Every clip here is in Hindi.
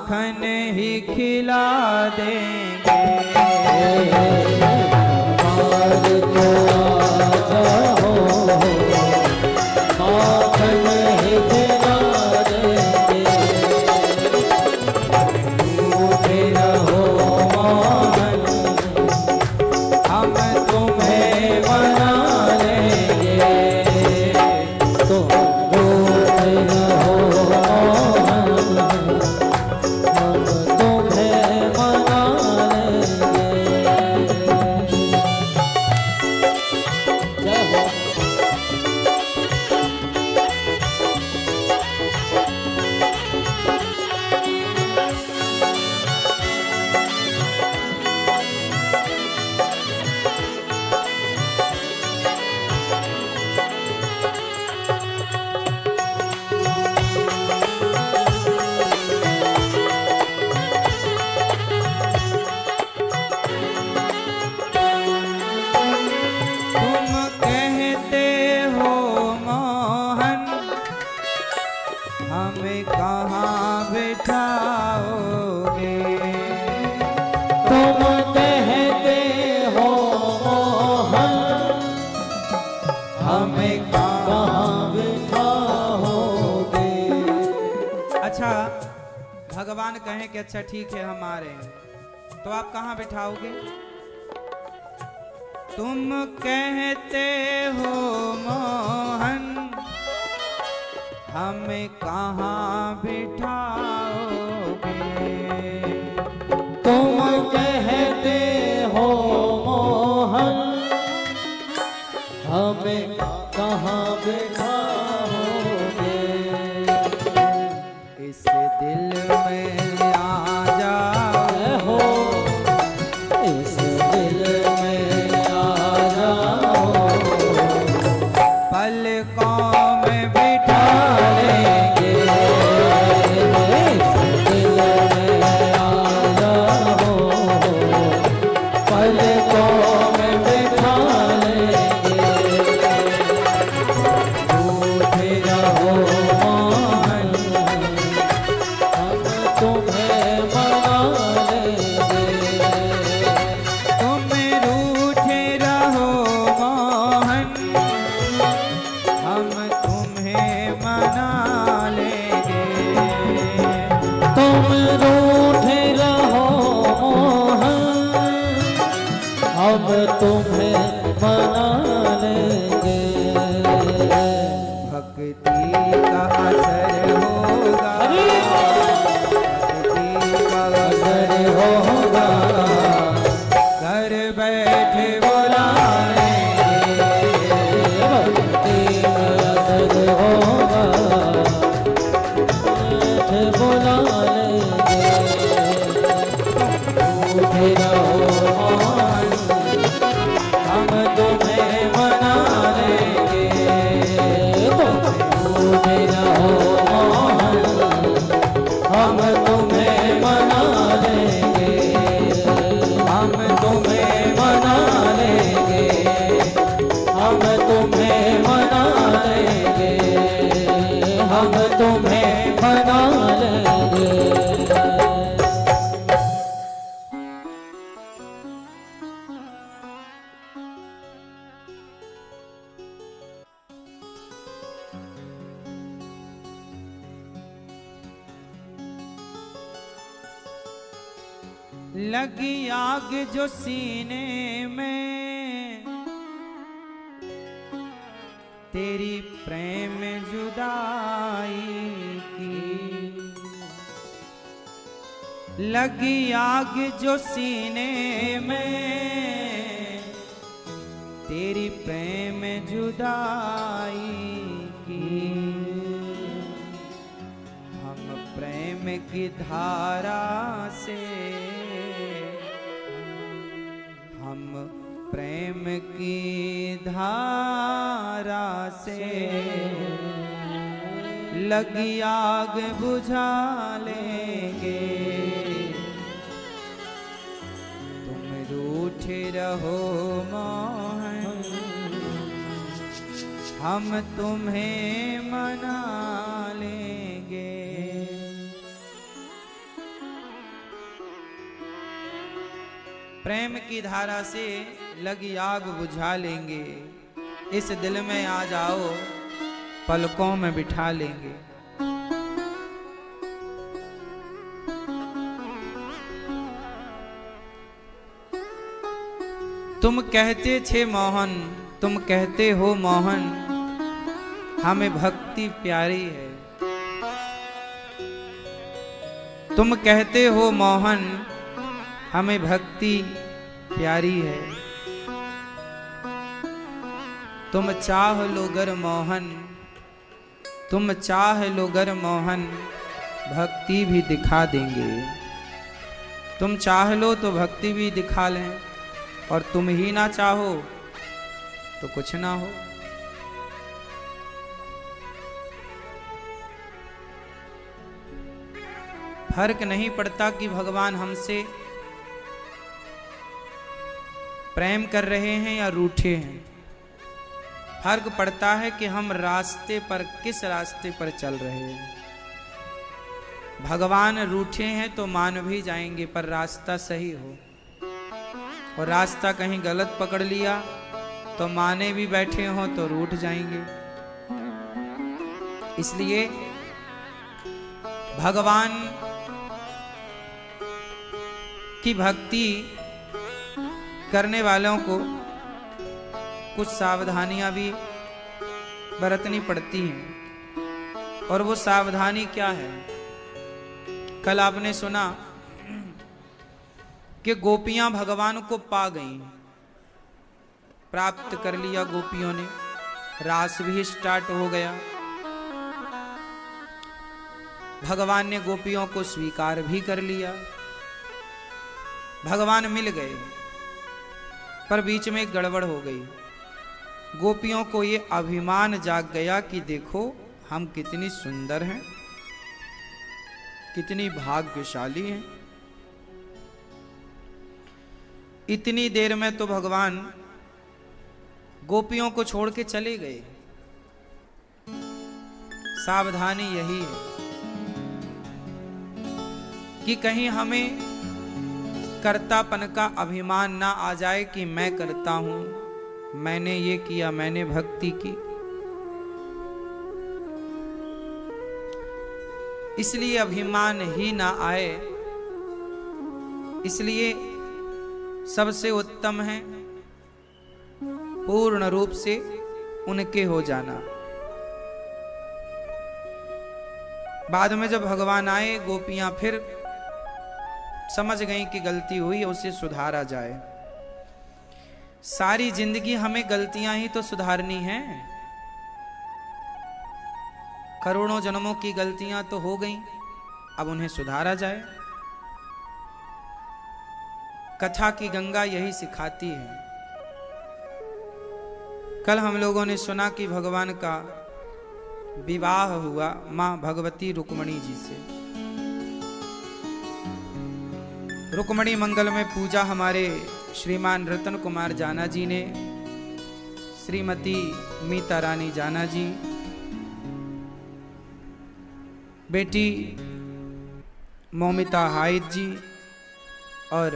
माखन ही खिला देंगे। माखन ही खिला देंगे। रूठे रहो मोहन, हम तुम्हें मना लेंगे। तुम रूठे रहो मोहन, हम तुम्हें मना लेंगे। जय हो। तुम कहते हो मोहन, हमें कहाँ बिठाओगे। तुम कहते हो मोहन, हमें कहाँ बिठाओगे। अच्छा, भगवान कहें कि अच्छा ठीक है हम आ रहे हैं, तो आप कहाँ बिठाओगे। तुम कहते हो मोहन, हमें कहाँ बिठाओगे। तुम कहते हो मोहन, हमें कहाँ बिठाओगे। इस दिल में आ जाओ हो इस दिल में आ जाओ। पलकों में बिठा लेंगे। इस दिल में आ जाओ, पलकों में बिठा लेंगे। रूठे रहो मोहन, हम तुम्हें मना लेंगे। तुम रूठे रहो मोहन, हम तुम्हें मना लेंगे। तुम रूठे रहो मोहन, हम तुम्हें मना लेंगे। भक्ति का असर होगा, भक्ति का असर होगा, घर बैठे बुला लेंगे। भक्ति का असर होगा, बैठे बुला लेंगे। रूठे रहो मोहन, हम तुम्हें मना लेंगे। रूठे रहो मोहन, हम तुम्हें मना लेंगे। हम तुम्हें मना लेंगे। हम तुम्हें मना लेंगे। हम तुम्हें मना लेंगे। लगी आग जो सीने में, तेरी प्रेम जुदाई की। लगी आग जो सीने में, तेरी प्रेम जुदाई की। हम प्रेम की धारा से, हम प्रेम की धारा से लगी आग बुझा लेंगे। तुम रूठे रहो मोहन, हम तुम्हें मना लेंगे। प्रेम की धारा से लगी आग बुझा लेंगे, इस दिल में आ जाओ पलकों में बिठा लेंगे। तुम कहते थे मोहन, तुम कहते हो मोहन, हमें भक्ति प्यारी है। तुम कहते हो मोहन, हमें भक्ति प्यारी है। तुम चाह लो गर मोहन, तुम चाह लो गर मोहन, भक्ति भी दिखा देंगे। तुम चाह लो तो भक्ति भी दिखा लें, और तुम ही ना चाहो तो कुछ ना हो। फर्क नहीं पड़ता कि भगवान हमसे प्रेम कर रहे हैं या रूठे हैं। फर्क पड़ता है कि हम रास्ते पर, किस रास्ते पर चल रहे हैं। भगवान रूठे हैं तो मान भी जाएंगे, पर रास्ता सही हो, और रास्ता कहीं गलत पकड़ लिया तो माने भी बैठे हो तो रूठ जाएंगे। इसलिए भगवान की भक्ति करने वालों को कुछ सावधानियां भी बरतनी पड़ती हैं। और वो सावधानी क्या है? कल आपने सुना कि गोपियां भगवान को पा गईं, प्राप्त कर लिया गोपियों ने, रास भी स्टार्ट हो गया। भगवान ने गोपियों को स्वीकार भी कर लिया, भगवान मिल गए। पर बीच में एक गड़बड़ हो गई। गोपियों को ये अभिमान जाग गया कि देखो हम कितनी सुंदर हैं, कितनी भाग्यशाली हैं। इतनी देर में तो भगवान गोपियों को छोड़ के चले गए। सावधानी यही है कि कहीं हमें कर्तापन का अभिमान ना आ जाए कि मैं करता हूं, मैंने ये किया, मैंने भक्ति की। इसलिए अभिमान ही ना आए। इसलिए सबसे उत्तम है पूर्ण रूप से उनके हो जाना। बाद में जब भगवान आए, गोपियां फिर समझ गईं कि गलती हुई, उसे सुधारा जाए। सारी जिंदगी हमें गलतियां ही तो सुधारनी हैं। करोड़ों जन्मों की गलतियां तो हो गईं, अब उन्हें सुधारा जाए। कथा की गंगा यही सिखाती है। कल हम लोगों ने सुना कि भगवान का विवाह हुआ मां भगवती रुक्मणी जी से। रुक्मणी मंगल में पूजा हमारे श्रीमान रतन कुमार जाना जी ने, श्रीमती मीता रानी जाना जी, बेटी मोमिता हाइद जी, और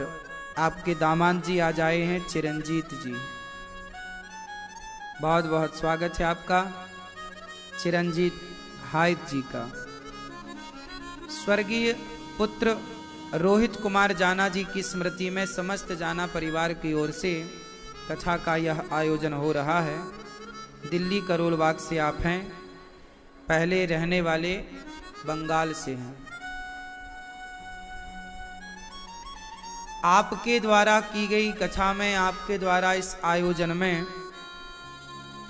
आपके दामाद जी आज आए हैं चिरंजीत जी। बहुत बहुत स्वागत है आपका चिरंजीत हाइद जी का। स्वर्गीय पुत्र रोहित कुमार जाना जी की स्मृति में समस्त जाना परिवार की ओर से कथा का यह आयोजन हो रहा है। दिल्ली करोल बाग से आप हैं, पहले रहने वाले बंगाल से हैं। आपके द्वारा की गई कथा में, आपके द्वारा इस आयोजन में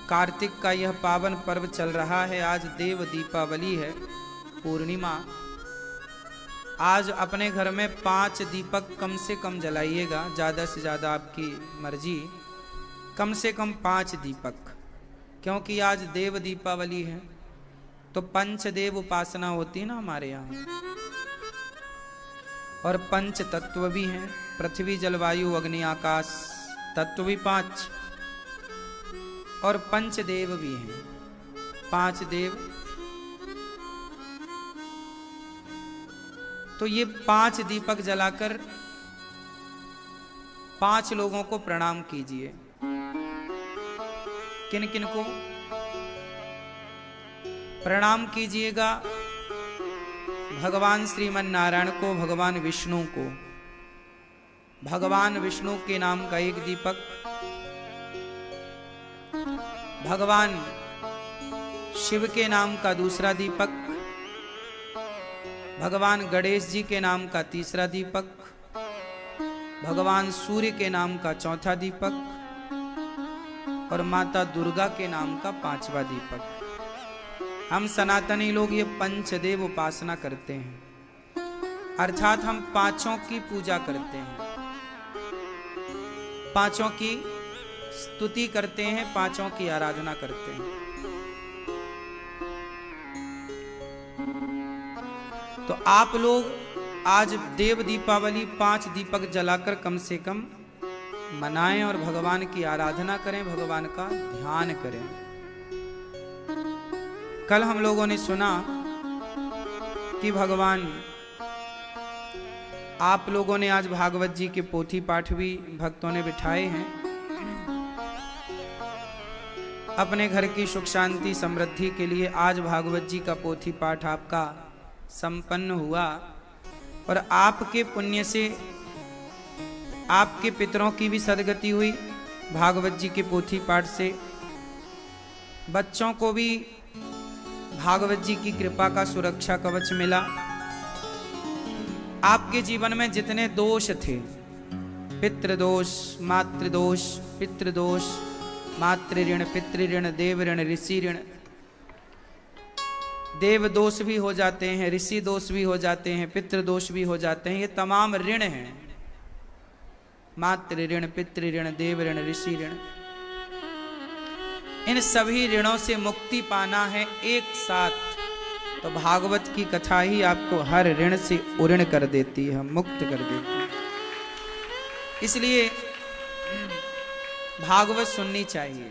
कार्तिक का यह पावन पर्व चल रहा है। आज देव दीपावली है, पूर्णिमा। आज अपने घर में 5 दीपक कम से कम जलाइएगा, ज़्यादा से ज़्यादा आपकी मर्जी, कम से कम 5 दीपक, क्योंकि आज देव दीपावली है। तो पंचदेव उपासना होती है ना हमारे यहाँ, और पंच तत्व भी हैं, पृथ्वी जल वायु अग्नि आकाश, तत्व भी 5, और पंचदेव भी हैं, 5 देव। तो ये 5 दीपक जलाकर 5 लोगों को प्रणाम कीजिए। किन किन को प्रणाम कीजिएगा? भगवान श्रीमन नारायण को, भगवान विष्णु को। भगवान विष्णु के नाम का एक दीपक, भगवान शिव के नाम का दूसरा दीपक, भगवान गणेश जी के नाम का तीसरा दीपक, भगवान सूर्य के नाम का चौथा दीपक और माता दुर्गा के नाम का 5वां दीपक। हम सनातनी लोग ये पंचदेव उपासना करते हैं, अर्थात हम 5 की पूजा करते हैं, 5 की स्तुति करते हैं, 5 की आराधना करते हैं। तो आप लोग आज देव दीपावली 5 दीपक जलाकर कम से कम मनाएं और भगवान की आराधना करें, भगवान का ध्यान करें। कल हम लोगों ने सुना कि भगवान, आप लोगों ने आज भागवत जी के पोथी पाठ भी भक्तों ने बिठाए हैं। अपने घर की सुख शांति समृद्धि के लिए आज भागवत जी का पोथी पाठ आपका संपन्न हुआ और आपके पुण्य से आपके पितरों की भी सदगति हुई। भागवत जी के पोथी पाठ से बच्चों को भी भागवत जी की कृपा का सुरक्षा कवच मिला। आपके जीवन में जितने दोष थे, पितृदोष, मातृदोष, पितृदोष, मातृ ऋण, पितृ ऋण, देव ऋण, ऋषि ऋण, देव दोष भी हो जाते हैं, ऋषि दोष भी हो जाते हैं, पितृदोष भी हो जाते हैं। ये तमाम ऋण हैं, मातृ ऋण, पितृ ऋण, देव ऋण, ऋषि ऋण। इन सभी ऋणों से मुक्ति पाना है एक साथ, तो भागवत की कथा ही आपको हर ऋण से उऋण कर देती है, मुक्त कर देती है। इसलिए भागवत सुननी चाहिए।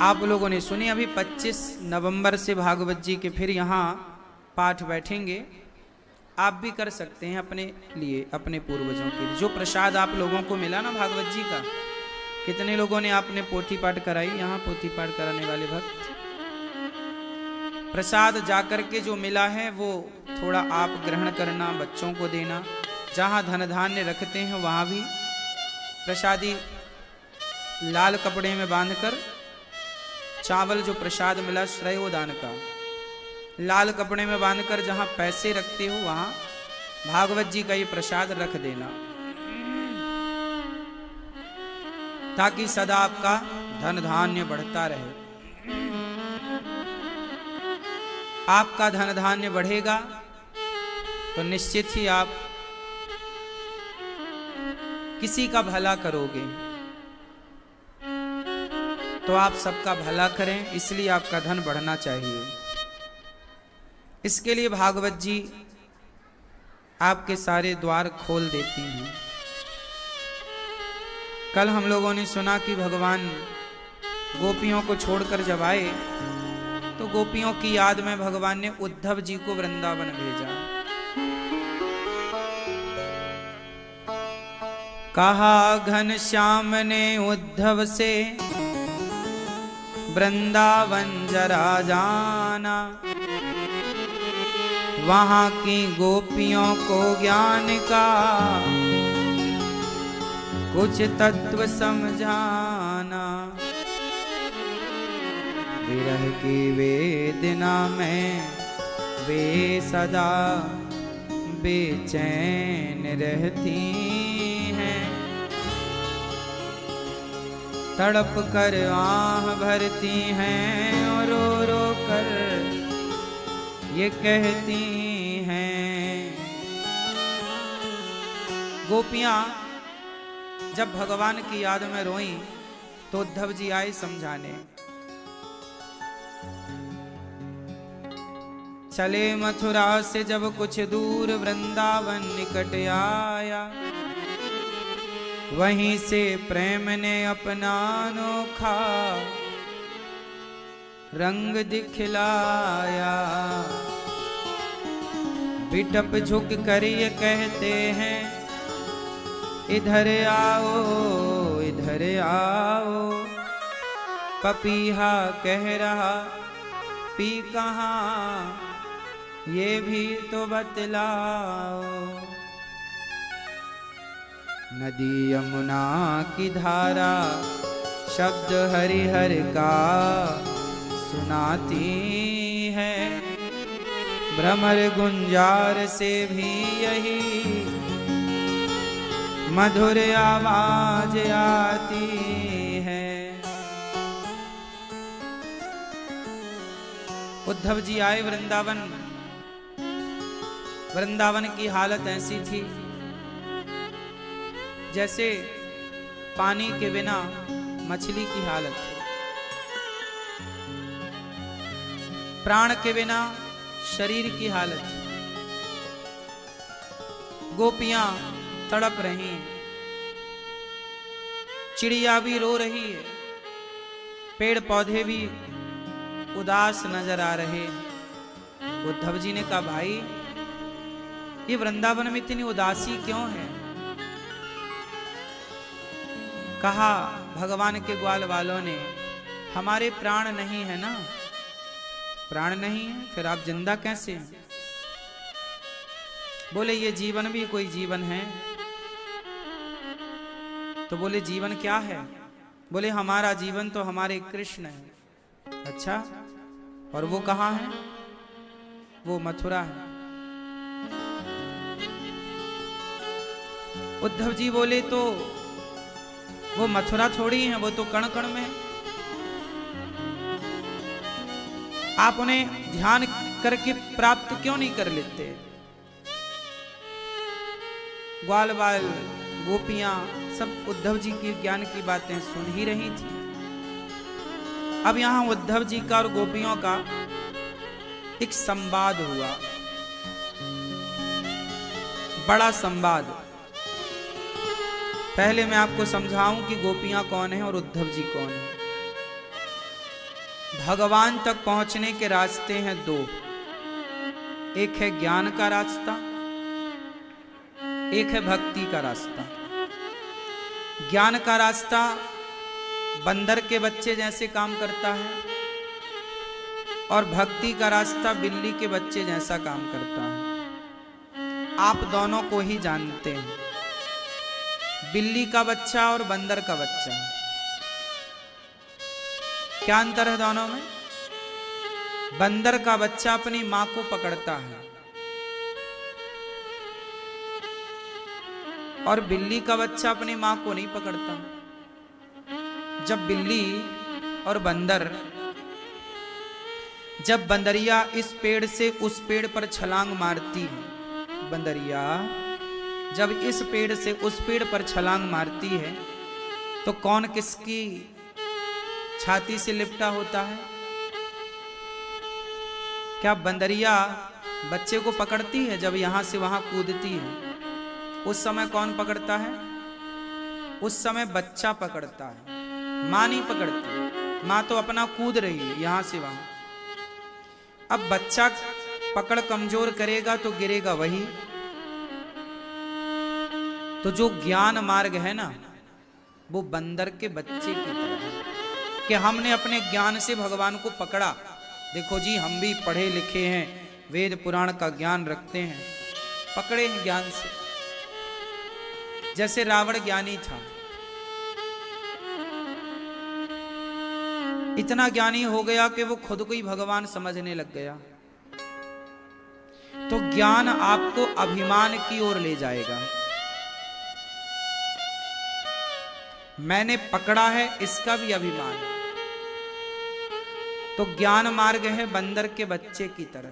आप लोगों ने सुनी, अभी 25 नवंबर से भागवत जी के फिर यहाँ पाठ बैठेंगे। आप भी कर सकते हैं अपने लिए, अपने पूर्वजों के लिए। जो प्रसाद आप लोगों को मिला ना भागवत जी का, कितने लोगों ने आपने पोथी पाठ कराई? यहाँ पोथी पाठ कराने वाले भक्त, प्रसाद जाकर के जो मिला है वो थोड़ा आप ग्रहण करना, बच्चों को देना। जहाँ धन धान्य रखते हैं वहाँ भी प्रसादी लाल कपड़े में बांधकर, चावल जो प्रसाद मिला श्रेयोदान का, लाल कपड़े में बांधकर जहां पैसे रखते हो वहां भागवत जी का ये प्रसाद रख देना, ताकि सदा आपका धन धान्य बढ़ता रहे। आपका धन धान्य बढ़ेगा तो निश्चित ही आप किसी का भला करोगे, तो आप सबका भला करें, इसलिए आपका धन बढ़ना चाहिए। इसके लिए भागवत जी आपके सारे द्वार खोल देती हैं। कल हम लोगों ने सुना कि भगवान गोपियों को छोड़कर जब आए तो गोपियों की याद में भगवान ने उद्धव जी को वृंदावन भेजा। कहा घनश्याम ने उद्धव से वृंदावन जरा जाना, वहां की गोपियों को ज्ञान का कुछ तत्व समझाना। विरह की वेदना में वे सदा बेचैन रहती हैं, तड़प कर आह भरती हैं और रो रो कर ये कहती हैं। गोपियां जब भगवान की याद में रोईं तो उद्धव जी आए समझाने। चले मथुरा से जब कुछ दूर वृंदावन निकट आया, वहीं से प्रेम ने अपना अनोखा रंग दिखलाया। पिटप झुक कर ये कहते हैं, इधर आओ इधर आओ। पपीहा कह रहा पी कहाँ, ये भी तो बतलाओ। नदी यमुना की धारा शब्द हरिहर का सुनाती है, भ्रमर गुंजार से भी यही मधुर आवाज आती है। उद्धव जी आए वृंदावन। वृंदावन की हालत ऐसी थी जैसे पानी के बिना मछली की हालत थी, प्राण के बिना शरीर की हालत थी। गोपियां तड़प रही हैं, चिड़िया भी रो रही है, पेड़ पौधे भी उदास नजर आ रहे। उद्धव जी ने कहा, भाई ये वृंदावन में इतनी उदासी क्यों है? कहा भगवान के ग्वाल वालों ने, हमारे प्राण नहीं है ना। प्राण नहीं है फिर आप जिंदा कैसे हैं? बोले ये जीवन भी कोई जीवन है? तो बोले जीवन क्या है? बोले हमारा जीवन तो हमारे कृष्ण है। अच्छा, और वो कहाँ है? वो मथुरा है। उद्धव जी बोले तो वो मथुरा थोड़ी है, वो तो कण कण में। आप उन्हें ध्यान करके प्राप्त क्यों नहीं कर लेते? ग्वाल बाल गोपियां सब उद्धव जी की ज्ञान की बातें सुन ही रही थी। अब यहां उद्धव जी का और गोपियों का एक संवाद हुआ, बड़ा संवाद। पहले मैं आपको समझाऊं कि गोपियां कौन है और उद्धव जी कौन है। भगवान तक पहुंचने के रास्ते हैं दो, एक है ज्ञान का रास्ता, एक है भक्ति का रास्ता। ज्ञान का रास्ता बंदर के बच्चे जैसे काम करता है और भक्ति का रास्ता बिल्ली के बच्चे जैसा काम करता है। आप दोनों को ही जानते हैं, बिल्ली का बच्चा और बंदर का बच्चा। क्या अंतर है दोनों में? बंदर का बच्चा अपनी मां को पकड़ता है और बिल्ली का बच्चा अपनी मां को नहीं पकड़ता। जब बिल्ली और बंदर, जब बंदरिया इस पेड़ से उस पेड़ पर छलांग मारती है, बंदरिया जब इस पेड़ से उस पेड़ पर छलांग मारती है तो कौन किसकी छाती से लिपटा होता है? क्या बंदरिया बच्चे को पकड़ती है? जब यहां से वहां कूदती है उस समय कौन पकड़ता है? उस समय बच्चा पकड़ता है, मां नहीं पकड़ती। मां तो अपना कूद रही है यहां से वहां। अब बच्चा पकड़ कमजोर करेगा तो गिरेगा वही। तो जो ज्ञान मार्ग है ना, वो बंदर के बच्चे की तरह है कि हमने अपने ज्ञान से भगवान को पकड़ा। देखो जी, हम भी पढ़े लिखे हैं, वेद पुराण का ज्ञान रखते हैं, पकड़े हैं ज्ञान से। जैसे रावण ज्ञानी था, इतना ज्ञानी हो गया कि वो खुद को ही भगवान समझने लग गया। तो ज्ञान आपको अभिमान की ओर ले जाएगा। मैंने पकड़ा है, इसका भी अभिमान है। तो ज्ञान मार्ग है बंदर के बच्चे की तरह,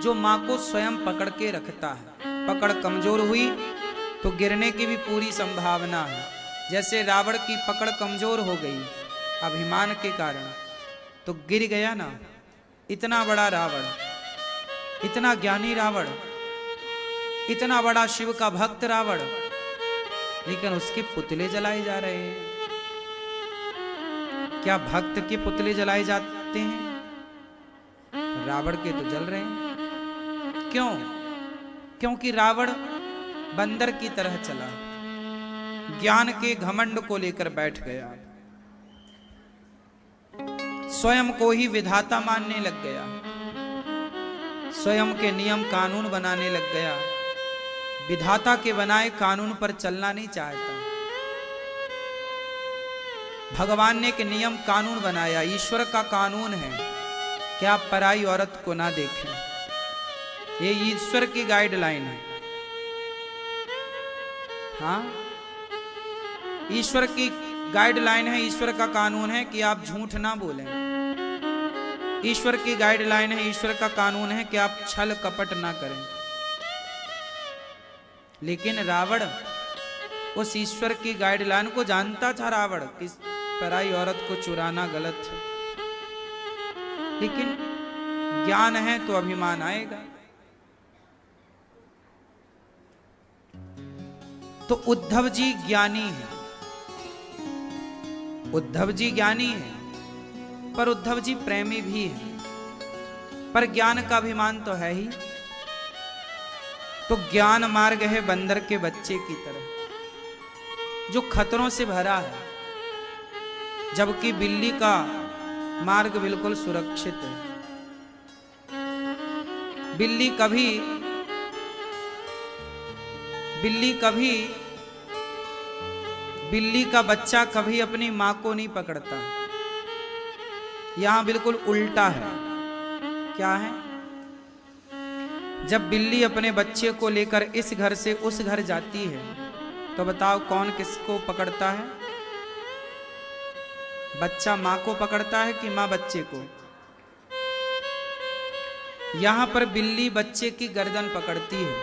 जो मां को स्वयं पकड़ के रखता है। पकड़ कमजोर हुई तो गिरने की भी पूरी संभावना है। जैसे रावण की पकड़ कमजोर हो गई अभिमान के कारण, तो गिर गया ना। इतना बड़ा रावण, इतना ज्ञानी रावण, इतना बड़ा शिव का भक्त रावण, लेकिन उसके पुतले जलाए जा रहे हैं। क्या भक्त के पुतले जलाए जाते हैं? रावण के तो जल रहे हैं। क्यों? क्योंकि रावण बंदर की तरह चला, ज्ञान के घमंड को लेकर बैठ गया, स्वयं को ही विधाता मानने लग गया, स्वयं के नियम कानून बनाने लग गया, विधाता के बनाए कानून पर चलना नहीं चाहता। भगवान ने एक नियम कानून बनाया, ईश्वर का कानून है कि आप पराई औरत को ना देखें, ये ईश्वर की गाइडलाइन है। हाँ, ईश्वर की गाइडलाइन है, ईश्वर का कानून है कि आप झूठ ना बोलें, ईश्वर की गाइडलाइन है, ईश्वर का कानून है कि आप छल कपट ना करें। लेकिन रावण उस ईश्वर की गाइडलाइन को जानता था। रावण कि पराई औरत को चुराना गलत है, लेकिन ज्ञान है तो अभिमान आएगा। तो उद्धव जी ज्ञानी है, उद्धव जी ज्ञानी है, पर उद्धव जी प्रेमी भी है, पर ज्ञान का अभिमान तो है ही। तो ज्ञान मार्ग है बंदर के बच्चे की तरह, जो खतरों से भरा है, जबकि बिल्ली का मार्ग बिल्कुल सुरक्षित है। बिल्ली का बच्चा कभी अपनी मां को नहीं पकड़ता। यहां बिल्कुल उल्टा है। क्या है? जब बिल्ली अपने बच्चे को लेकर इस घर से उस घर जाती है, तो बताओ कौन किसको पकड़ता है? बच्चा मां को पकड़ता है कि मां बच्चे को? यहां पर बिल्ली बच्चे की गर्दन पकड़ती है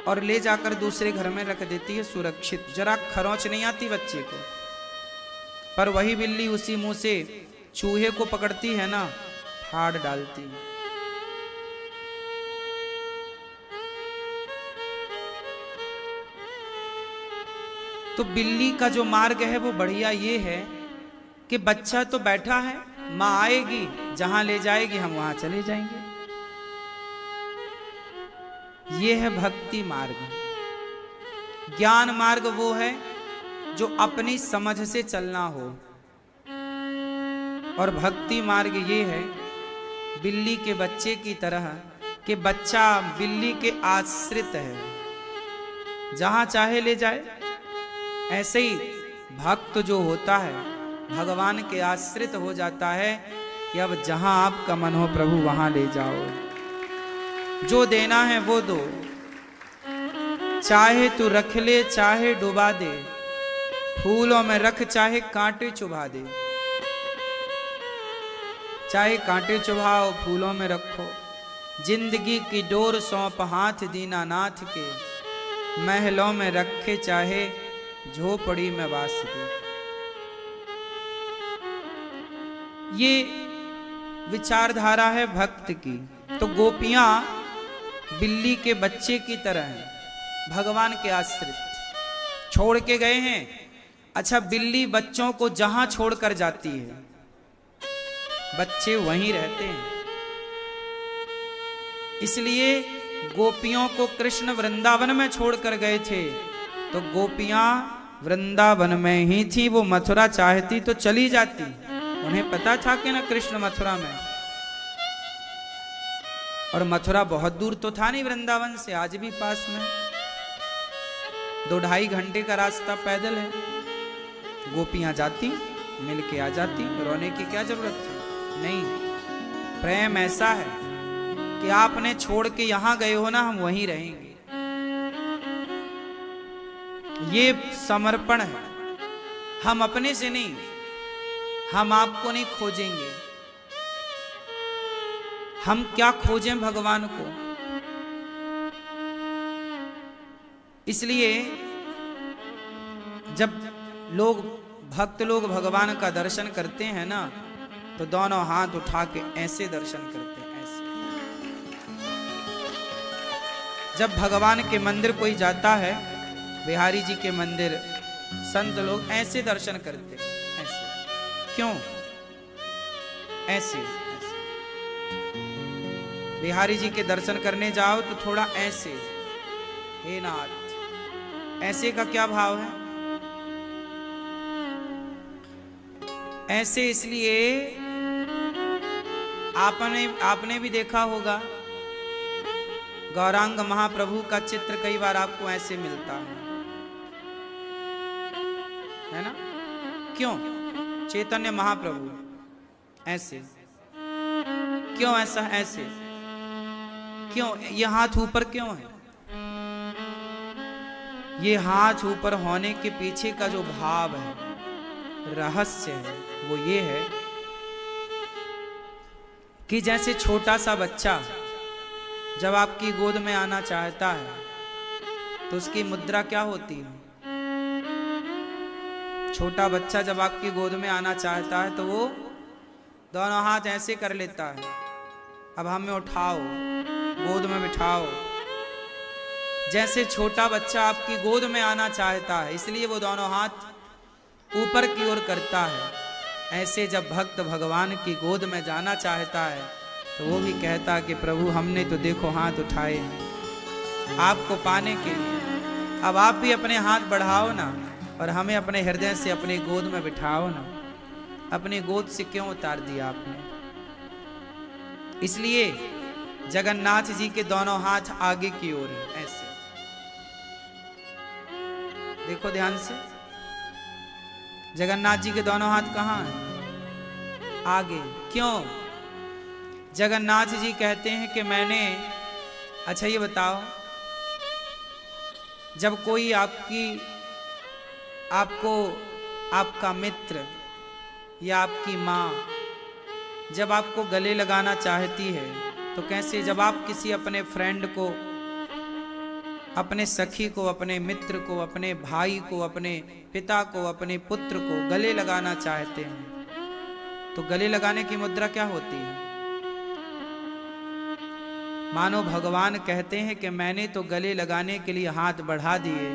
और ले जाकर दूसरे घर में रख देती है सुरक्षित। जरा खरोंच नहीं आती बच्चे को, पर वही बिल्ली उसी मुंह से चूहे को पकड़ती है ना, फाड़ डालती है। तो बिल्ली का जो मार्ग है वो बढ़िया ये है कि बच्चा तो बैठा है, मां आएगी, जहां ले जाएगी हम वहां चले जाएंगे। ये है भक्ति मार्ग। ज्ञान मार्ग वो है जो अपनी समझ से चलना हो, और भक्ति मार्ग ये है बिल्ली के बच्चे की तरह कि बच्चा बिल्ली के आश्रित है, जहां चाहे ले जाए। ऐसे ही भक्त जो होता है भगवान के आश्रित हो जाता है कि अब जहां आपका मन हो प्रभु वहां ले जाओ, जो देना है वो दो, चाहे तू रख ले चाहे डुबा दे, फूलों में रख चाहे कांटे चुभा दे। चाहे कांटे चुभाओ फूलों में रखो, जिंदगी की डोर सौंप हाथ दीनानाथ के, महलों में रखे चाहे झोपड़ी में वास दे। ये विचारधारा है भक्त की। तो गोपियां बिल्ली के बच्चे की तरह हैं, भगवान के आश्रित, छोड़ के गए हैं। अच्छा, बिल्ली बच्चों को जहां छोड़कर जाती है बच्चे वहीं रहते हैं। इसलिए गोपियों को कृष्ण वृंदावन में छोड़कर गए थे, तो गोपियां वृंदावन में ही थी। वो मथुरा चाहती तो चली जाती, उन्हें पता था कि ना कृष्ण मथुरा में, और मथुरा बहुत दूर तो था नहीं वृंदावन से, आज भी पास में 2-2.5 घंटे का रास्ता पैदल है। गोपियां जाती, मिल के आ जाती, रोने की क्या जरूरत थी? नहीं, प्रेम ऐसा है कि आपने छोड़ के यहां गए हो ना, हम वहीं रहेंगे। ये समर्पण है। हम अपने से नहीं, हम आपको नहीं खोजेंगे। हम क्या खोजें भगवान को? इसलिए जब भक्त लोग भगवान का दर्शन करते हैं ना, तो दोनों हाथ उठा के ऐसे दर्शन करते हैं, ऐसे। जब भगवान के मंदिर कोई जाता है, बिहारी जी के मंदिर, संत लोग ऐसे दर्शन करते हैं, ऐसे। क्यों ऐसे? बिहारी जी के दर्शन करने जाओ तो थोड़ा ऐसे, हे नाथ, ऐसे का क्या भाव है? ऐसे इसलिए आपने भी देखा होगा, गौरांग महाप्रभु का चित्र कई बार आपको ऐसे मिलता है ना? क्यों? चैतन्य महाप्रभु ऐसे क्यों? ऐसा ऐसे क्यों? ये हाथ ऊपर क्यों है? ये हाथ ऊपर होने के पीछे का जो भाव है, रहस्य है, वो ये है कि जैसे छोटा सा बच्चा जब आपकी गोद में आना चाहता है तो उसकी मुद्रा क्या होती है? छोटा बच्चा जब आपकी गोद में आना चाहता है तो वो दोनों हाथ ऐसे कर लेता है, अब हमें उठाओ, गोद में बिठाओ। जैसे छोटा बच्चा आपकी गोद में आना चाहता है इसलिए वो दोनों हाथ ऊपर की ओर करता है, ऐसे जब भक्त भगवान की गोद में जाना चाहता है तो वो भी कहता है कि प्रभु हमने तो देखो हाथ उठाए हैं आपको पाने के लिए, अब आप भी अपने हाथ बढ़ाओ ना और हमें अपने हृदय से अपनी गोद में बिठाओ ना। अपनी गोद से क्यों उतार दिया आपने? इसलिए जगन्नाथ जी के दोनों हाथ आगे की ओर है, ऐसे देखो ध्यान से। जगन्नाथ जी के दोनों हाथ कहाँ हैं? आगे। क्यों? जगन्नाथ जी कहते हैं कि मैंने, अच्छा ये बताओ, जब कोई आपका मित्र या आपकी माँ जब आपको गले लगाना चाहती है तो कैसे? जब आप किसी अपने फ्रेंड को, अपने सखी को, अपने मित्र को, अपने भाई को, अपने पिता को, अपने पुत्र को गले लगाना चाहते हैं तो गले लगाने की मुद्रा क्या होती है? मानो भगवान कहते हैं कि मैंने तो गले लगाने के लिए हाथ बढ़ा दिए,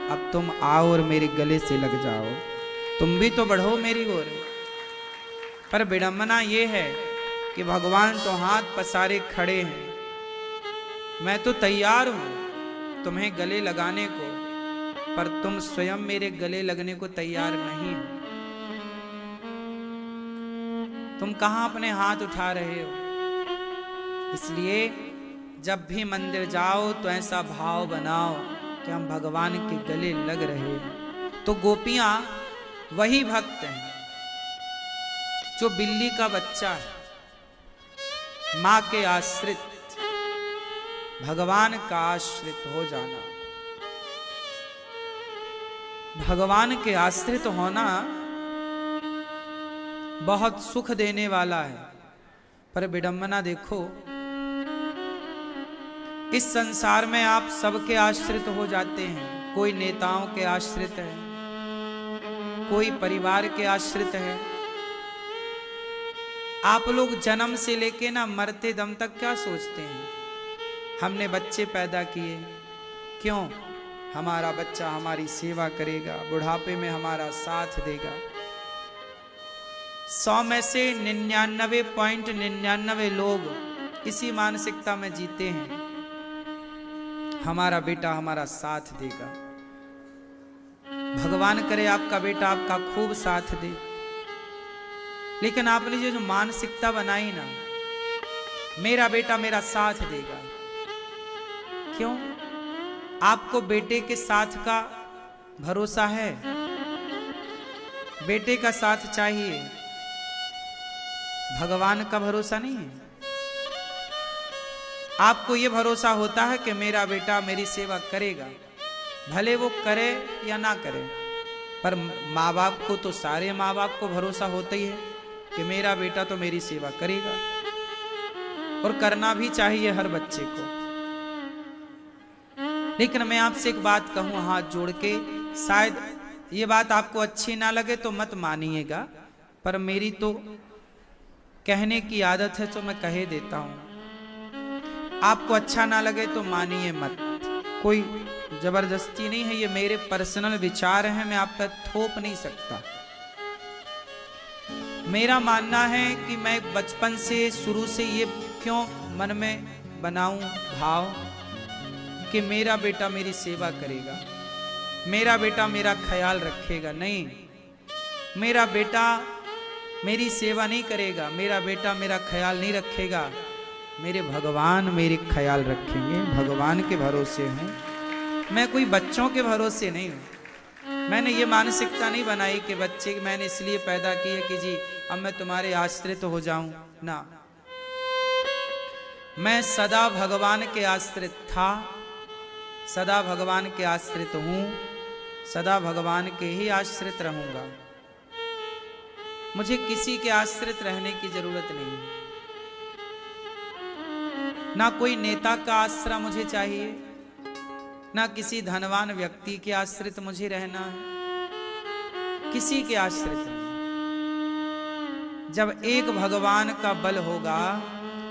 अब तुम आओ और मेरे गले से लग जाओ, तुम भी तो बढ़ो मेरी ओर। पर विडंबना ये है कि भगवान तो हाथ पसारे खड़े हैं, मैं तो तैयार हूं तुम्हें गले लगाने को, पर तुम स्वयं मेरे गले लगने को तैयार नहीं हो। तुम कहां अपने हाथ उठा रहे हो? इसलिए जब भी मंदिर जाओ तो ऐसा भाव बनाओ कि हम भगवान के गले लग रहे हैं। तो गोपियां वही भक्त हैं जो बिल्ली का बच्चा है, मां के आश्रित, भगवान का आश्रित हो जाना। भगवान के आश्रित होना बहुत सुख देने वाला है, पर विडंबना देखो, इस संसार में आप सबके आश्रित हो जाते हैं। कोई नेताओं के आश्रित है, कोई परिवार के आश्रित है। आप लोग जन्म से लेके ना मरते दम तक क्या सोचते हैं? हमने बच्चे पैदा किए, क्यों? हमारा बच्चा हमारी सेवा करेगा, बुढ़ापे में हमारा साथ देगा। 100 में से 99.99 लोग इसी मानसिकता में जीते हैं, हमारा बेटा हमारा साथ देगा। भगवान करे आपका बेटा आपका खूब साथ दे, लेकिन आपने जो मानसिकता बनाई ना, मेरा बेटा मेरा साथ देगा, क्यों? आपको बेटे के साथ का भरोसा है? बेटे का साथ चाहिए, भगवान का भरोसा नहीं है। आपको यह भरोसा होता है कि मेरा बेटा मेरी सेवा करेगा, भले वो करे या ना करे। पर माँ बाप को तो, सारे माँ बाप को भरोसा होता ही है कि मेरा बेटा तो मेरी सेवा करेगा, और करना भी चाहिए हर बच्चे को। लेकिन मैं आपसे एक बात कहूं हाथ जोड़ के, शायद ये बात आपको अच्छी ना लगे तो मत मानिएगा, पर मेरी तो कहने की आदत है तो मैं कहे देता हूं। आपको अच्छा ना लगे तो मानिए मत, कोई जबरदस्ती नहीं है, ये मेरे पर्सनल विचार हैं, मैं आप पर थोप नहीं सकता। मेरा मानना है कि मैं बचपन से, शुरू से ये क्यों मन में बनाऊं भाव कि मेरा बेटा मेरी सेवा करेगा, मेरा बेटा मेरा ख्याल रखेगा। नहीं, मेरा बेटा मेरी सेवा नहीं करेगा, मेरा बेटा मेरा ख्याल नहीं रखेगा, मेरे भगवान मेरे ख्याल रखेंगे। भगवान के भरोसे हूँ मैं, कोई बच्चों के भरोसे नहीं हूँ। मैंने ये मानसिकता नहीं बनाई कि बच्चे मैंने इसलिए पैदा किए कि जी अब मैं तुम्हारे आश्रित हो जाऊं ना। मैं सदा भगवान के आश्रित था, सदा भगवान के आश्रित हूं, सदा भगवान के ही आश्रित रहूंगा। मुझे किसी के आश्रित रहने की जरूरत नहीं, ना कोई नेता का आश्रय मुझे चाहिए, ना किसी धनवान व्यक्ति के आश्रित मुझे रहना है, किसी के आश्रित नहीं। जब एक भगवान का बल होगा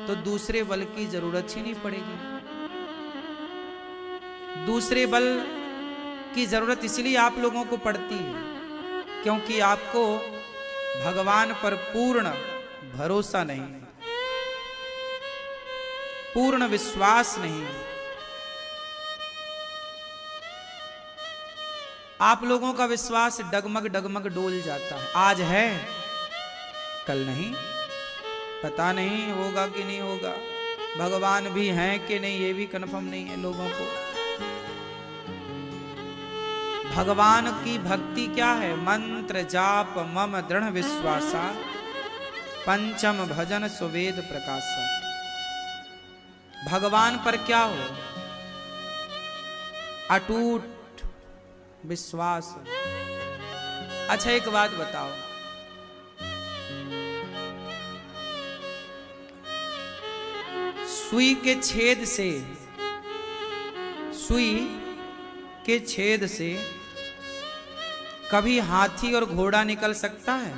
तो दूसरे बल की जरूरत ही नहीं पड़ेगी। दूसरे बल की जरूरत इसलिए आप लोगों को पड़ती है क्योंकि आपको भगवान पर पूर्ण भरोसा नहीं, पूर्ण विश्वास नहीं। आप लोगों का विश्वास डगमग डगमग डोल जाता है। आज है कल नहीं, पता नहीं होगा कि नहीं होगा, भगवान भी हैं कि नहीं ये भी कन्फर्म नहीं है लोगों को। भगवान की भक्ति क्या है? मंत्र जाप मम दृढ़ विश्वासा, पंचम भजन सुवेद प्रकाशा। भगवान पर क्या हो? अटूट विश्वास। अच्छा एक बात बताओ, सुई के छेद से, सुई के छेद से कभी हाथी और घोड़ा निकल सकता है?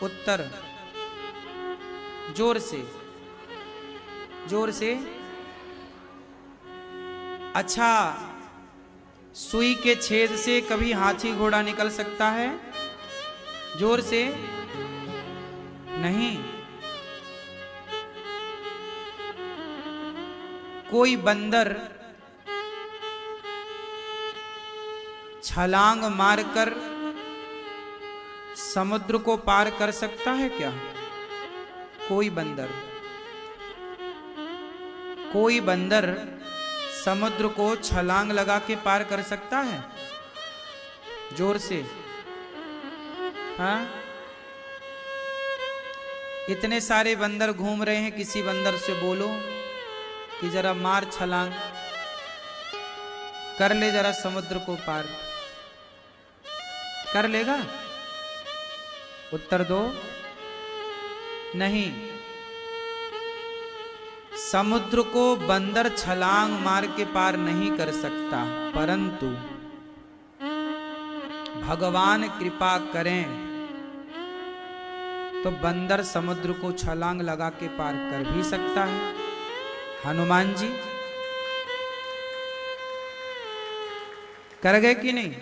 उत्तर, जोर से, जोर से। अच्छा, सुई के छेद से कभी हाथी घोड़ा निकल सकता है? जोर से नहीं। कोई बंदर छलांग मारकर समुद्र को पार कर सकता है क्या? कोई बंदर, कोई बंदर समुद्र को छलांग लगा के पार कर सकता है? जोर से। हाँ, इतने सारे बंदर घूम रहे हैं, किसी बंदर से बोलो कि जरा मार छलांग, कर ले जरा समुद्र को पार, कर लेगा? उत्तर दो। नहीं, समुद्र को बंदर छलांग मार के पार नहीं कर सकता, परंतु भगवान कृपा करें तो बंदर समुद्र को छलांग लगा के पार कर भी सकता है। हनुमान जी कर गए कि नहीं?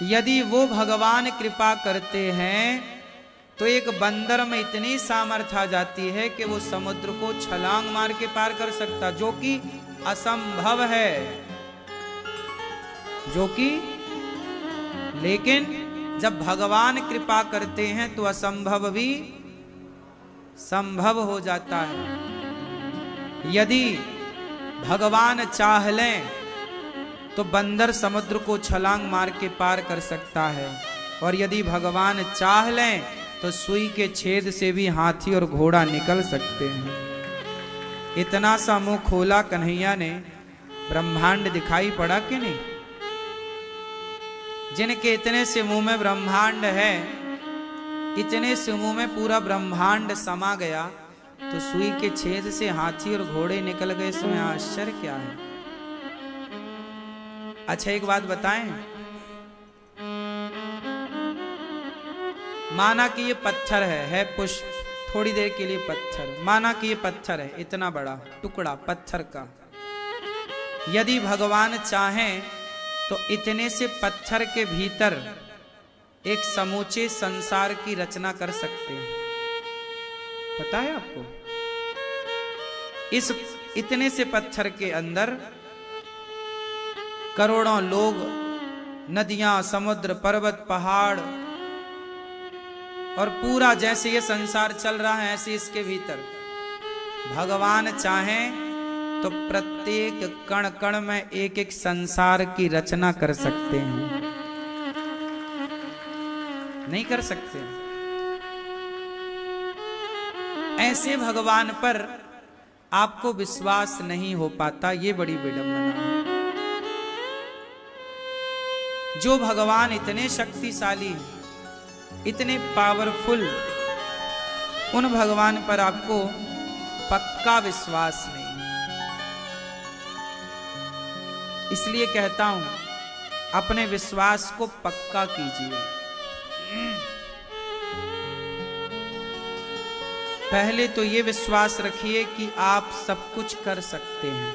यदि वो भगवान कृपा करते हैं तो एक बंदर में इतनी सामर्थ्य आ जाती है कि वो समुद्र को छलांग मार के पार कर सकता, जो कि असंभव है, जो कि। लेकिन जब भगवान कृपा करते हैं तो असंभव भी संभव हो जाता है। यदि भगवान चाह लें तो बंदर समुद्र को छलांग मार के पार कर सकता है, और यदि भगवान चाह लें तो सुई के छेद से भी हाथी और घोड़ा निकल सकते हैं। इतना सा मुंह खोला कन्हैया ने, ब्रह्मांड दिखाई पड़ा कि नहीं? जिनके इतने से मुंह में ब्रह्मांड है, इतने से मुंह में पूरा ब्रह्मांड समा गया, तो सुई के छेद से हाथी और घोड़े निकल गए, इसमें आश्चर्य क्या है? अच्छा एक बात बताएं, माना कि ये पत्थर है पुष्प, थोड़ी देर के लिए पत्थर, माना कि ये पत्थर है, इतना बड़ा टुकड़ा पत्थर का, यदि भगवान चाहें तो इतने से पत्थर के भीतर एक समूचे संसार की रचना कर सकते हैं। पता है आपको? इस इतने से पत्थर के अंदर करोड़ों लोग, नदियां, समुद्र, पर्वत, पहाड़ और पूरा जैसे ये संसार चल रहा है ऐसे इसके भीतर भगवान चाहें तो प्रत्येक कण कण में एक एक संसार की रचना कर सकते हैं। नहीं कर सकते? ऐसे भगवान पर आपको विश्वास नहीं हो पाता, ये बड़ी विडंबना है। जो भगवान इतने शक्तिशाली, इतने पावरफुल, उन भगवान पर आपको पक्का विश्वास नहीं। इसलिए कहता हूं, अपने विश्वास को पक्का कीजिए। पहले तो ये विश्वास रखिए कि आप सब कुछ कर सकते हैं,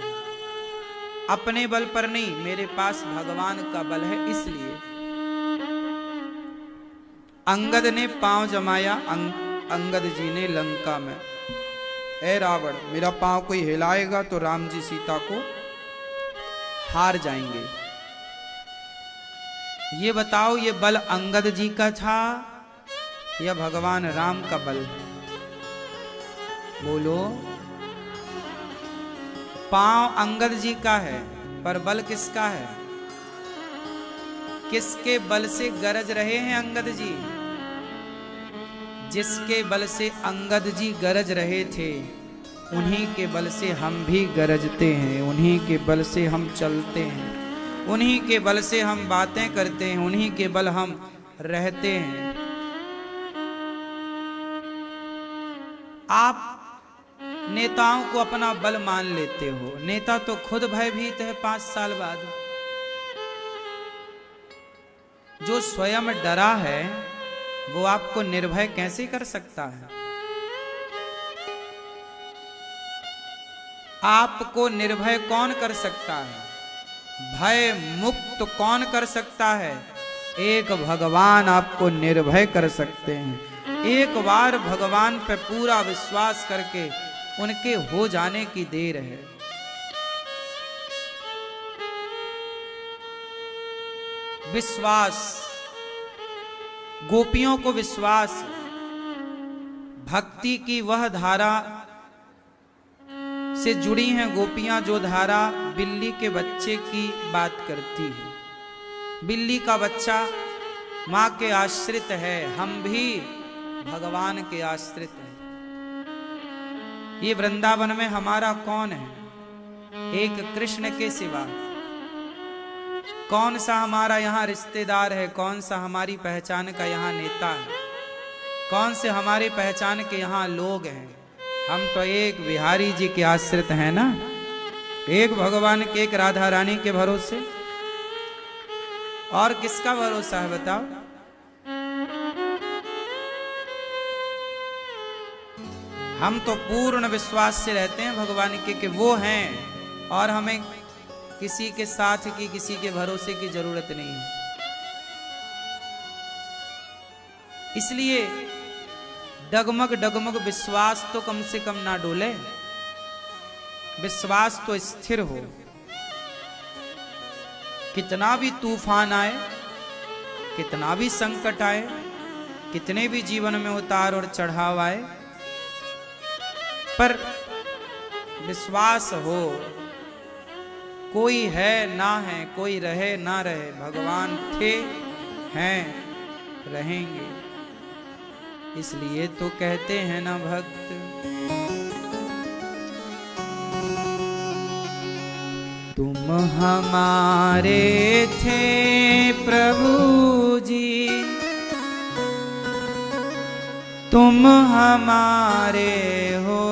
अपने बल पर नहीं, मेरे पास भगवान का बल है। इसलिए अंगद ने पांव जमाया, अंगद जी ने लंका में, ए रावण, मेरा पांव कोई हिलाएगा तो राम जी सीता को हार जाएंगे। ये बताओ, ये बल अंगद जी का था या भगवान राम का बल है? बोलो। पांव अंगद जी का है, पर बल किसका है? किसके बल से गरज रहे हैं अंगद जी? जिसके बल से अंगद जी गरज रहे थे, उन्हीं के बल से हम भी गरजते हैं, उन्हीं के बल से हम चलते हैं, उन्हीं के बल से हम बातें करते हैं, उन्हीं के बल हम रहते हैं। आप नेताओं को अपना बल मान लेते हो, नेता तो खुद भयभीत है 5 साल बाद। जो स्वयं डरा है वो आपको निर्भय कैसे कर सकता है? आपको निर्भय कौन कर सकता है? भय मुक्त कौन कर सकता है? एक भगवान आपको निर्भय कर सकते हैं। एक बार भगवान पे पूरा विश्वास करके उनके हो जाने की देर है। विश्वास, गोपियों को विश्वास, भक्ति की वह धारा से जुड़ी हैं गोपियां जो धारा बिल्ली के बच्चे की बात करती है। बिल्ली का बच्चा मां के आश्रित है, हम भी भगवान के आश्रित हैं। ये वृंदावन में हमारा कौन है? एक कृष्ण के सिवा कौन सा हमारा यहाँ रिश्तेदार है? कौन सा हमारी पहचान का यहाँ नेता है? कौन से हमारे पहचान के यहाँ लोग हैं? हम तो एक बिहारी जी के आश्रित हैं ना, एक भगवान के, एक राधा रानी के भरोसे। और किसका भरोसा है बताओ? हम तो पूर्ण विश्वास से रहते हैं भगवान के कि वो हैं और हमें किसी के साथ की, किसी के भरोसे की जरूरत नहीं है। इसलिए डगमग डगमग विश्वास तो कम से कम ना डोले, विश्वास तो स्थिर हो। कितना भी तूफान आए, कितना भी संकट आए, कितने भी जीवन में उतार और चढ़ाव आए, पर विश्वास हो। कोई है ना है, कोई रहे ना रहे, भगवान थे, हैं, रहेंगे। इसलिए तो कहते हैं ना भक्त, तुम हमारे थे प्रभु जी, तुम हमारे हो,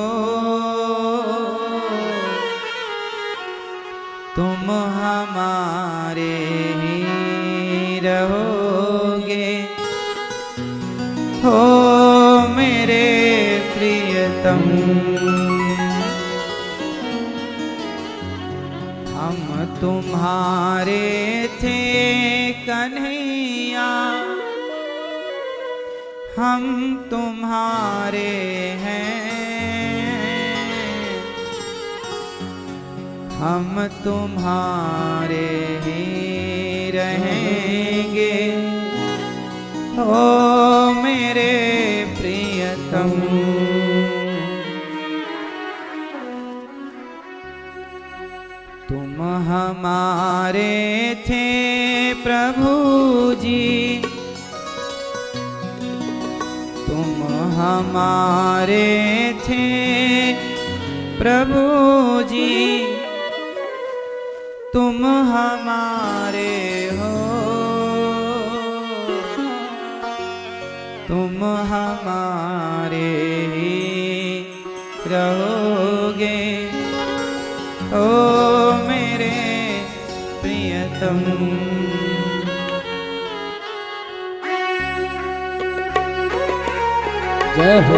तुम हमारे ही रहोगे, हो मेरे प्रियतम। हम तुम्हारे थे कन्हैया, हम तुम्हारे हैं, हम तुम्हारे ही रहेंगे, ओ मेरे प्रियतम। तुम हमारे थे प्रभु जी, तुम हमारे थे प्रभु जी, तुम हमारे हो, तुम हमारे ही रहोगे, ओ मेरे प्रियतम। जय हो।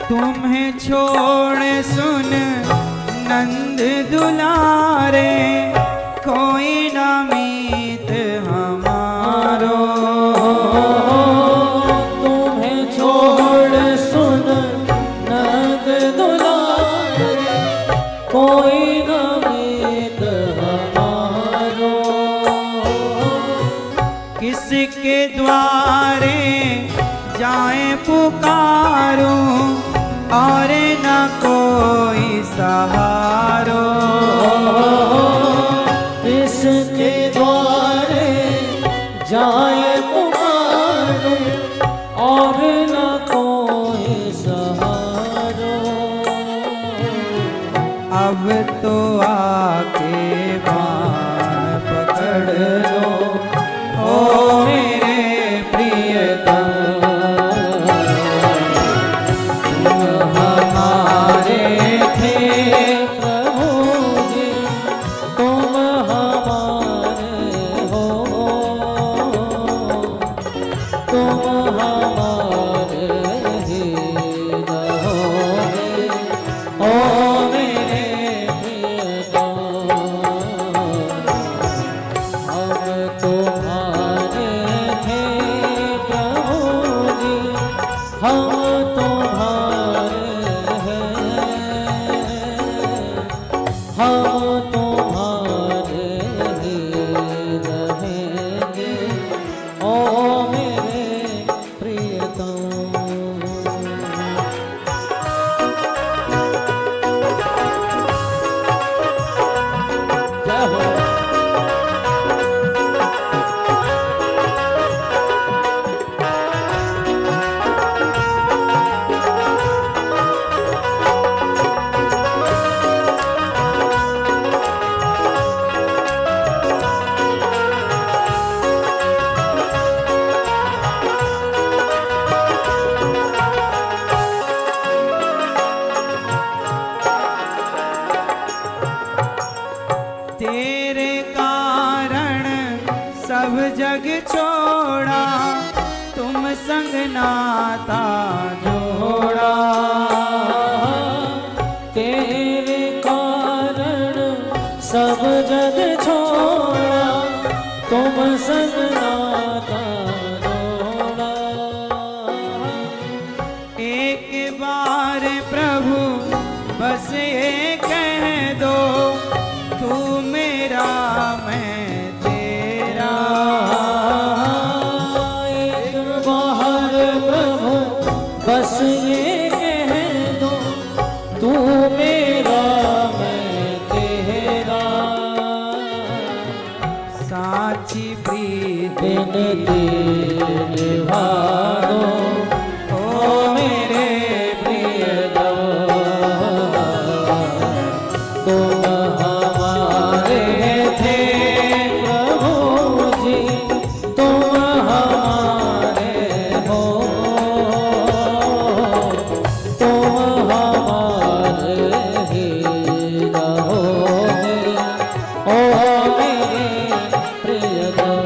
तुम्हें छोड़ सुन नंद दुलारे, कोई न मीत हमारो। तुम्हें छोड़ सुन नंद दुलारे, कोई न मीत हमारो। किसके द्वारे जाए पुकारूं, और न कोई सहारो। इसके द्वारे जाए पुकारो, और न कोई सहारो। अब तो आके बाण पकड़ लो, ओ मेरे प्रियतम। हमारे थे हम तुम्हारे हैं, हम तुम्हारे ही रहेंगे ओ मेरे प्रियतम। जय हो। तेरे कारण सब जग छोड़ा, तुम संग नाता जोड़ा। तेरे कारण सब जग छोड़ा, तुम संग नाता जोड़ा। एक बार प्रभु बस ये कह दो, तू मेरा मैं तेरा। एक बार प्रभु बस ये कह दो, तू मेरा मैं तेरा। साची प्रीत बिनती निभा दो ओ मेरे प्रियतम। तुम हमारे थे प्रभु जी, तुम हमारे हो, तुम हमारे ही रहोगे ओ मेरे प्रियतम।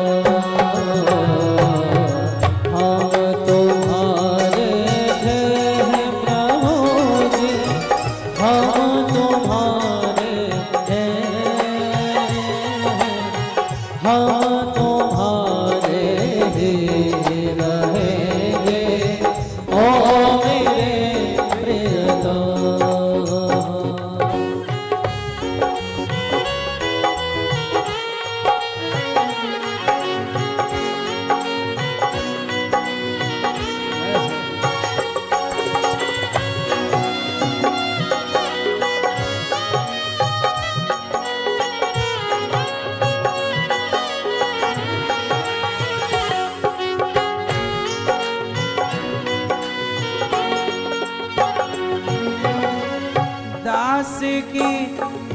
हम तुम्हारे थे प्रभु जी, हम तुम्हारे हैं, हम तुम्हारे ही रहेंगे ओ मेरे प्रियतम। दास की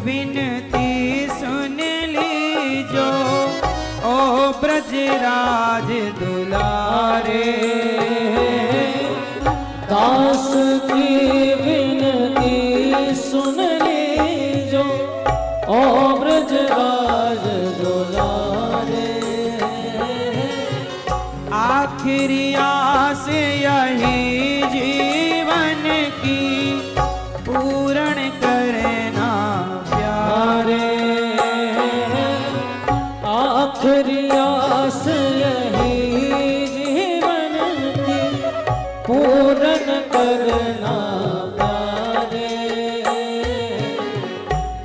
विनती सुन लीजो, ओ ब्रजराज दुलारे। दास की विनती सुन लीजो, ओ ब्रजराज दुलारे। आखिरी आस यही जीवन की, पूर्ण करना प्यारे। आखिरी आस यही जीवन की, पूर्ण करना प्यारे।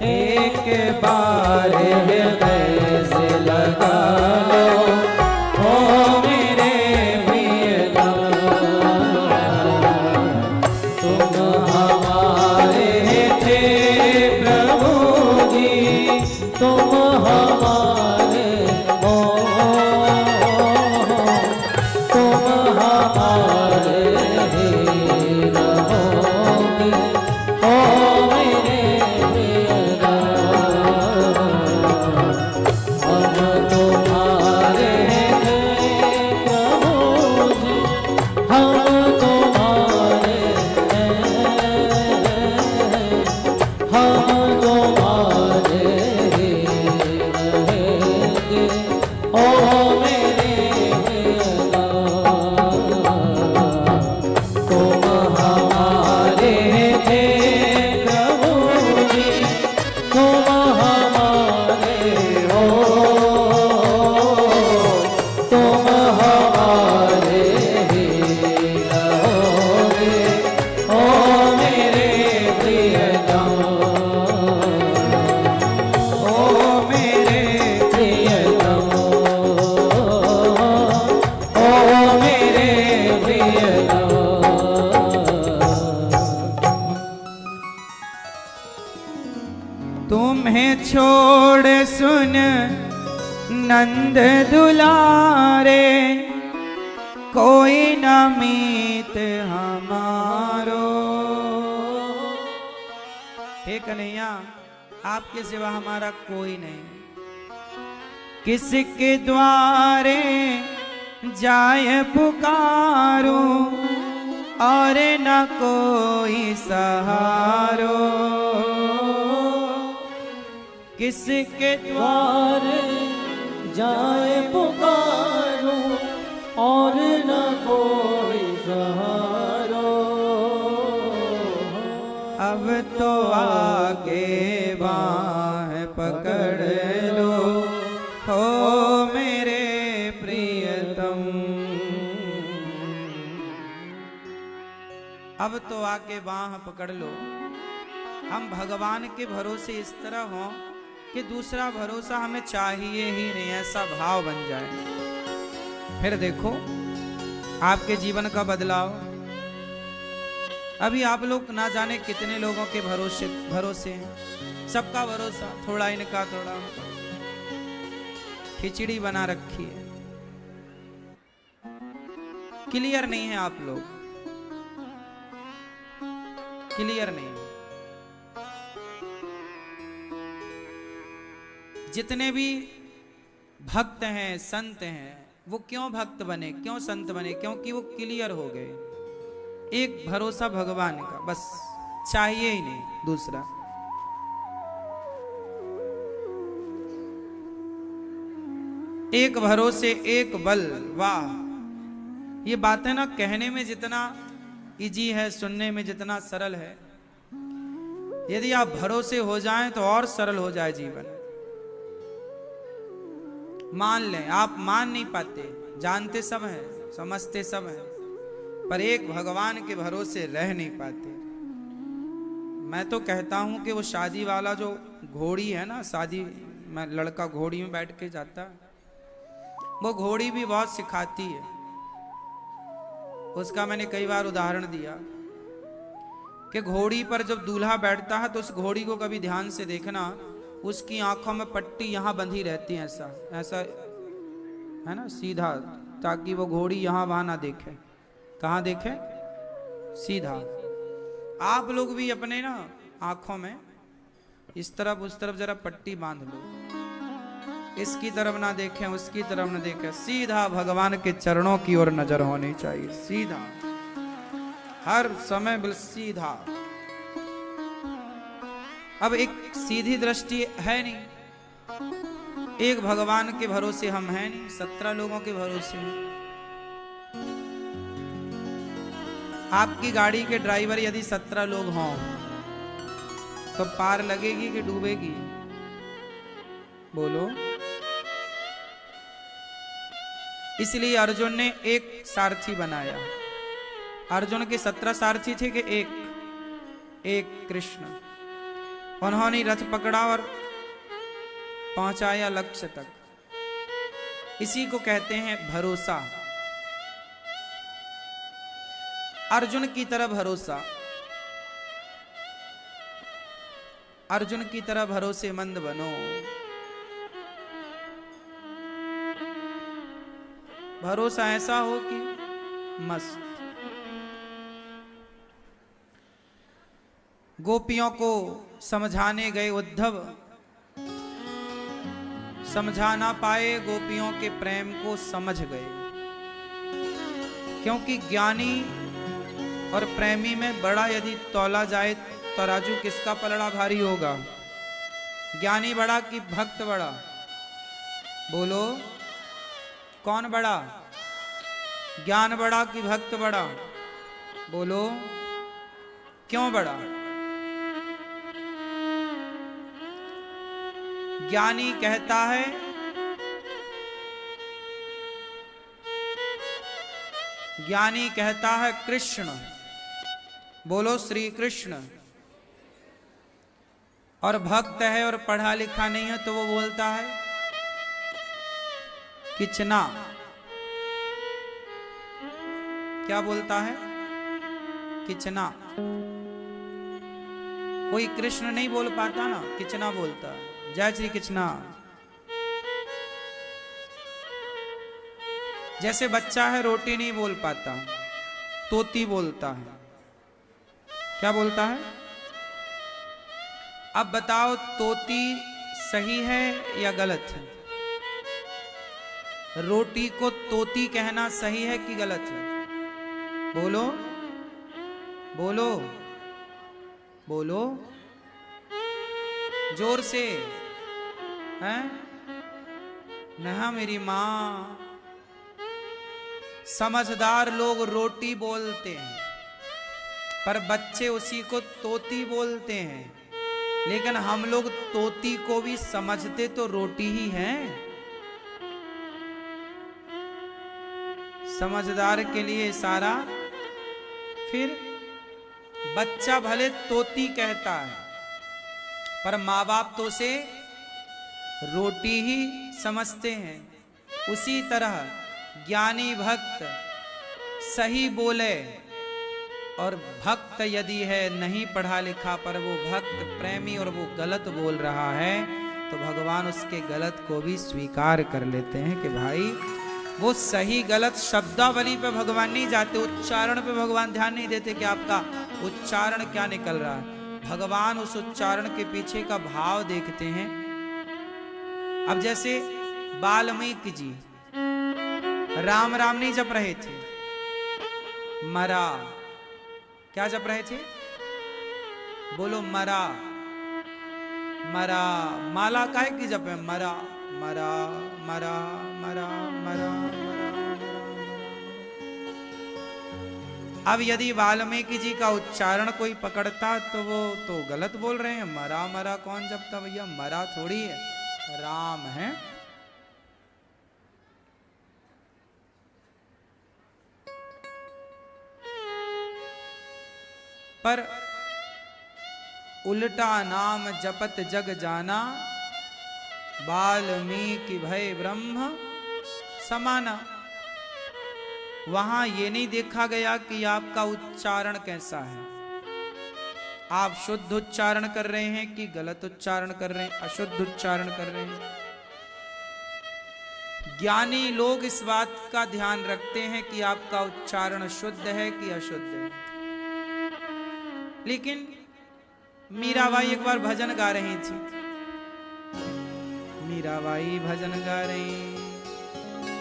एक बार हृदय से लगा लो ओ मेरे प्रियतम। तुम हमारे थे प्रभु जी, तुम हमारे हो, तुम हमारे ही रहोगे ओ मेरे प्रियतम। हम तुम्हारे हैं प्रभु जी, हम तुम्हारे हैं, हम तुम्हारे ही रहेंगे ओ मेरे प्रियतम। तुम हमारे थे प्रभु जी, तुम हमारे हो, तुम हमारे ही छोड़ सुन नंद दुलारे, कोई न मीत हमारो। हे कन्हैया, आपके सिवा हमारा कोई नहीं। किसके द्वारे जाए पुकारूं, और न कोई सहारो। किसके द्वारे जाए पुकारूं, और न कोई सहारो। अब तो आके बाह पकड़ लो, हो मेरे प्रियतम। अब तो आके बाह पकड़ लो। हम भगवान के भरोसे इस तरह हों कि दूसरा भरोसा हमें चाहिए ही नहीं, ऐसा भाव बन जाए। फिर देखो आपके जीवन का बदलाव। अभी आप लोग ना जाने कितने लोगों के भरोसे हैं। सबका भरोसा, थोड़ा इनका थोड़ा, खिचड़ी बना रखी है। क्लियर नहीं है आप लोग, क्लियर नहीं। जितने भी भक्त हैं, संत हैं, वो क्यों भक्त बने, क्यों संत बने? क्योंकि वो क्लियर हो गए। एक भरोसा भगवान का, बस, चाहिए ही नहीं दूसरा। एक भरोसे एक बल, वाह! ये बातें ना कहने में जितना इजी है, सुनने में जितना सरल है, यदि आप भरोसे हो जाएं तो और सरल हो जाए जीवन। मान लें, आप मान नहीं पाते, जानते सब हैं, समझते सब हैं, पर एक भगवान के भरोसे रह नहीं पाते। मैं तो कहता हूं कि वो शादी वाला जो घोड़ी है ना, शादी में लड़का घोड़ी में बैठ के जाता है, वो घोड़ी भी बहुत सिखाती है। उसका मैंने कई बार उदाहरण दिया कि घोड़ी पर जब दूल्हा बैठता है तो उस घोड़ी को कभी ध्यान से देखना, उसकी आंखों में पट्टी यहां बंधी रहती है, ऐसा ऐसा है ना, सीधा, ताकि वो घोड़ी यहां वहां ना देखे। कहां देखे? सीधा। आप लोग भी अपने ना आंखों में इस तरफ उस तरफ जरा पट्टी बांध लो, इसकी तरफ ना देखें, उसकी तरफ ना देखें, सीधा भगवान के चरणों की ओर नजर होनी चाहिए, सीधा, हर समय बिल्कुल सीधा। अब एक सीधी दृष्टि है नहीं, एक भगवान के भरोसे हम हैं नहीं, 17 लोगों के भरोसे हैं। आपकी गाड़ी के ड्राइवर यदि 17 लोग हों तो पार लगेगी कि डूबेगी? बोलो। इसलिए अर्जुन ने एक सारथी बनाया। अर्जुन के 17 सारथी थे कि एक कृष्ण। उन्होंने रथ पकड़ा और पहुंचाया लक्ष्य तक। इसी को कहते हैं भरोसा। अर्जुन की तरह भरोसा, अर्जुन की तरह भरोसेमंद बनो। भरोसा ऐसा हो कि मस्त। गोपियों को समझाने गए उद्धव, समझा ना पाए, गोपियों के प्रेम को समझ गए। क्योंकि ज्ञानी और प्रेमी में बड़ा यदि तौला जाए तो राजू किसका पलड़ा भारी होगा? ज्ञानी बड़ा कि भक्त बड़ा? बोलो, कौन बड़ा? ज्ञान बड़ा कि भक्त बड़ा? बोलो, क्यों बड़ा? ज्ञानी कहता है ज्ञानी कहता है कृष्ण, बोलो श्री कृष्ण। और भक्त है और पढ़ा लिखा नहीं है तो वो बोलता है किचना। क्या बोलता है? किचना। कोई कृष्ण नहीं बोल पाता ना, किचना बोलता है। जय श्री कृष्णा। जैसे बच्चा है रोटी नहीं बोल पाता, तोती बोलता है। क्या बोलता है? अब बताओ तोती सही है या गलत है? रोटी को तोती कहना सही है कि गलत है? बोलो बोलो बोलो जोर से। हैं? नहा मेरी मां, समझदार लोग रोटी बोलते हैं पर बच्चे उसी को तोती बोलते हैं। लेकिन हम लोग तोती को भी समझते तो रोटी ही हैं। समझदार के लिए इशारा। फिर बच्चा भले तोती कहता है पर माँ बाप तो उसे रोटी ही समझते हैं। उसी तरह ज्ञानी भक्त सही बोले और भक्त यदि है नहीं पढ़ा लिखा पर वो भक्त प्रेमी और वो गलत बोल रहा है तो भगवान उसके गलत को भी स्वीकार कर लेते हैं कि भाई वो सही गलत शब्दावली पे भगवान नहीं जाते, उच्चारण पे भगवान ध्यान नहीं देते कि आपका उच्चारण क्या निकल रहा है। भगवान उस उच्चारण के पीछे का भाव देखते हैं। अब जैसे वाल्मीकि जी राम राम नहीं जप रहे थे, मरा। क्या जप रहे थे? बोलो मरा। मरा माला काहे की जप है? मरा मरा मरा मरा मरा मरा। अब यदि वाल्मीकि जी का उच्चारण कोई पकड़ता तो वो तो गलत बोल रहे हैं। मरा मरा कौन जपता भैया? मरा थोड़ी है, राम है। पर उल्टा नाम जपत जग जाना, वाल्मीकि भय ब्रह्म समाना। वहां ये नहीं देखा गया कि आपका उच्चारण कैसा है, आप शुद्ध उच्चारण कर रहे हैं कि गलत उच्चारण कर रहे हैं, अशुद्ध उच्चारण कर रहे हैं। ज्ञानी लोग इस बात का ध्यान रखते हैं कि आपका उच्चारण शुद्ध है कि अशुद्ध है। लेकिन मीराबाई एक बार भजन गा रही थी। मीराबाई भजन गा रही,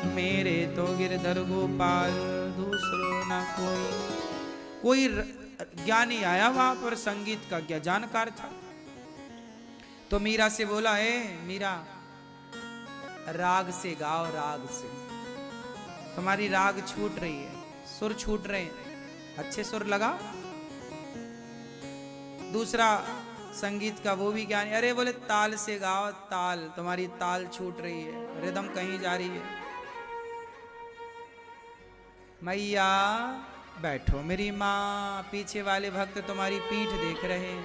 मेरे तो गिरधर गोपाल दूसरो ना कोई ज्ञानी आया वहां पर, संगीत का क्या जानकार था। तो मीरा से बोला, मीरा राग से गाओ, राग से। तुम्हारी राग छूट रही है, सुर छूट रहे हैं, अच्छे सुर लगा। दूसरा संगीत का वो भी ज्ञानी, अरे बोले ताल से गाओ, ताल, तुम्हारी ताल छूट रही है, रिदम कहीं जा रही है। मैया बैठो मेरी माँ, पीछे वाले भक्त तुम्हारी पीठ देख रहे हैं,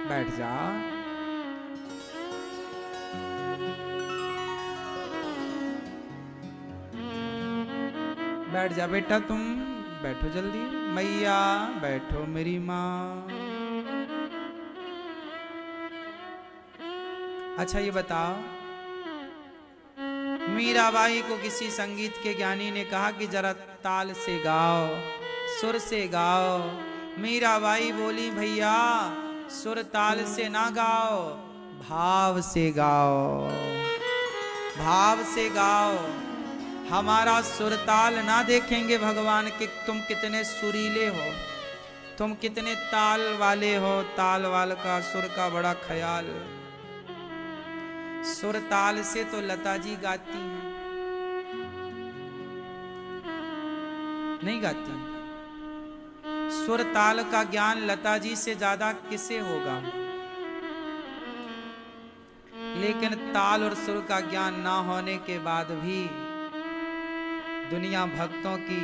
बैठ जा। बैठ जा बेटा, तुम बैठो जल्दी। मैया बैठो मेरी माँ। अच्छा ये बताओ, मीराबाई को किसी संगीत के ज्ञानी ने कहा कि जरा ताल से गाओ, सुर से गाओ। मीराबाई बोली, भैया सुर ताल से ना गाओ, भाव से गाओ, भाव से गाओ। हमारा सुर ताल ना देखेंगे भगवान कि तुम कितने सुरीले हो, तुम कितने ताल वाले हो, ताल वाल का सुर का बड़ा ख्याल। सुर ताल से तो लता जी गाती हैं, नहीं गाती। सुर ताल का ज्ञान लता जी से ज्यादा किसे होगा? लेकिन ताल और सुर का ज्ञान ना होने के बाद भी दुनिया भक्तों की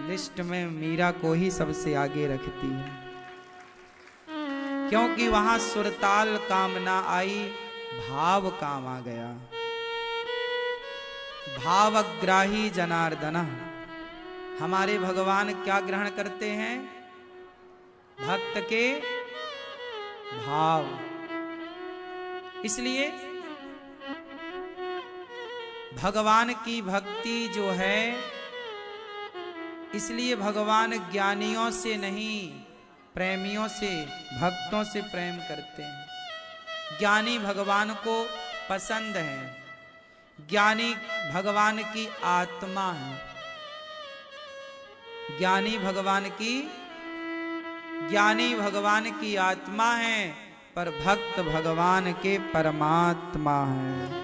लिस्ट में मीरा को ही सबसे आगे रखती है, क्योंकि वहां सुरताल काम ना आई, भाव काम आ गया। भावग्राही जनार्दन, हमारे भगवान क्या ग्रहण करते हैं? भक्त के भाव। इसलिए भगवान की भक्ति जो है, इसलिए भगवान ज्ञानियों से नहीं प्रेमियों से, भक्तों से प्रेम करते हैं। ज्ञानी भगवान को पसंद है, ज्ञानी भगवान की आत्मा है, ज्ञानी भगवान की आत्मा है, पर भक्त भगवान के परमात्मा है।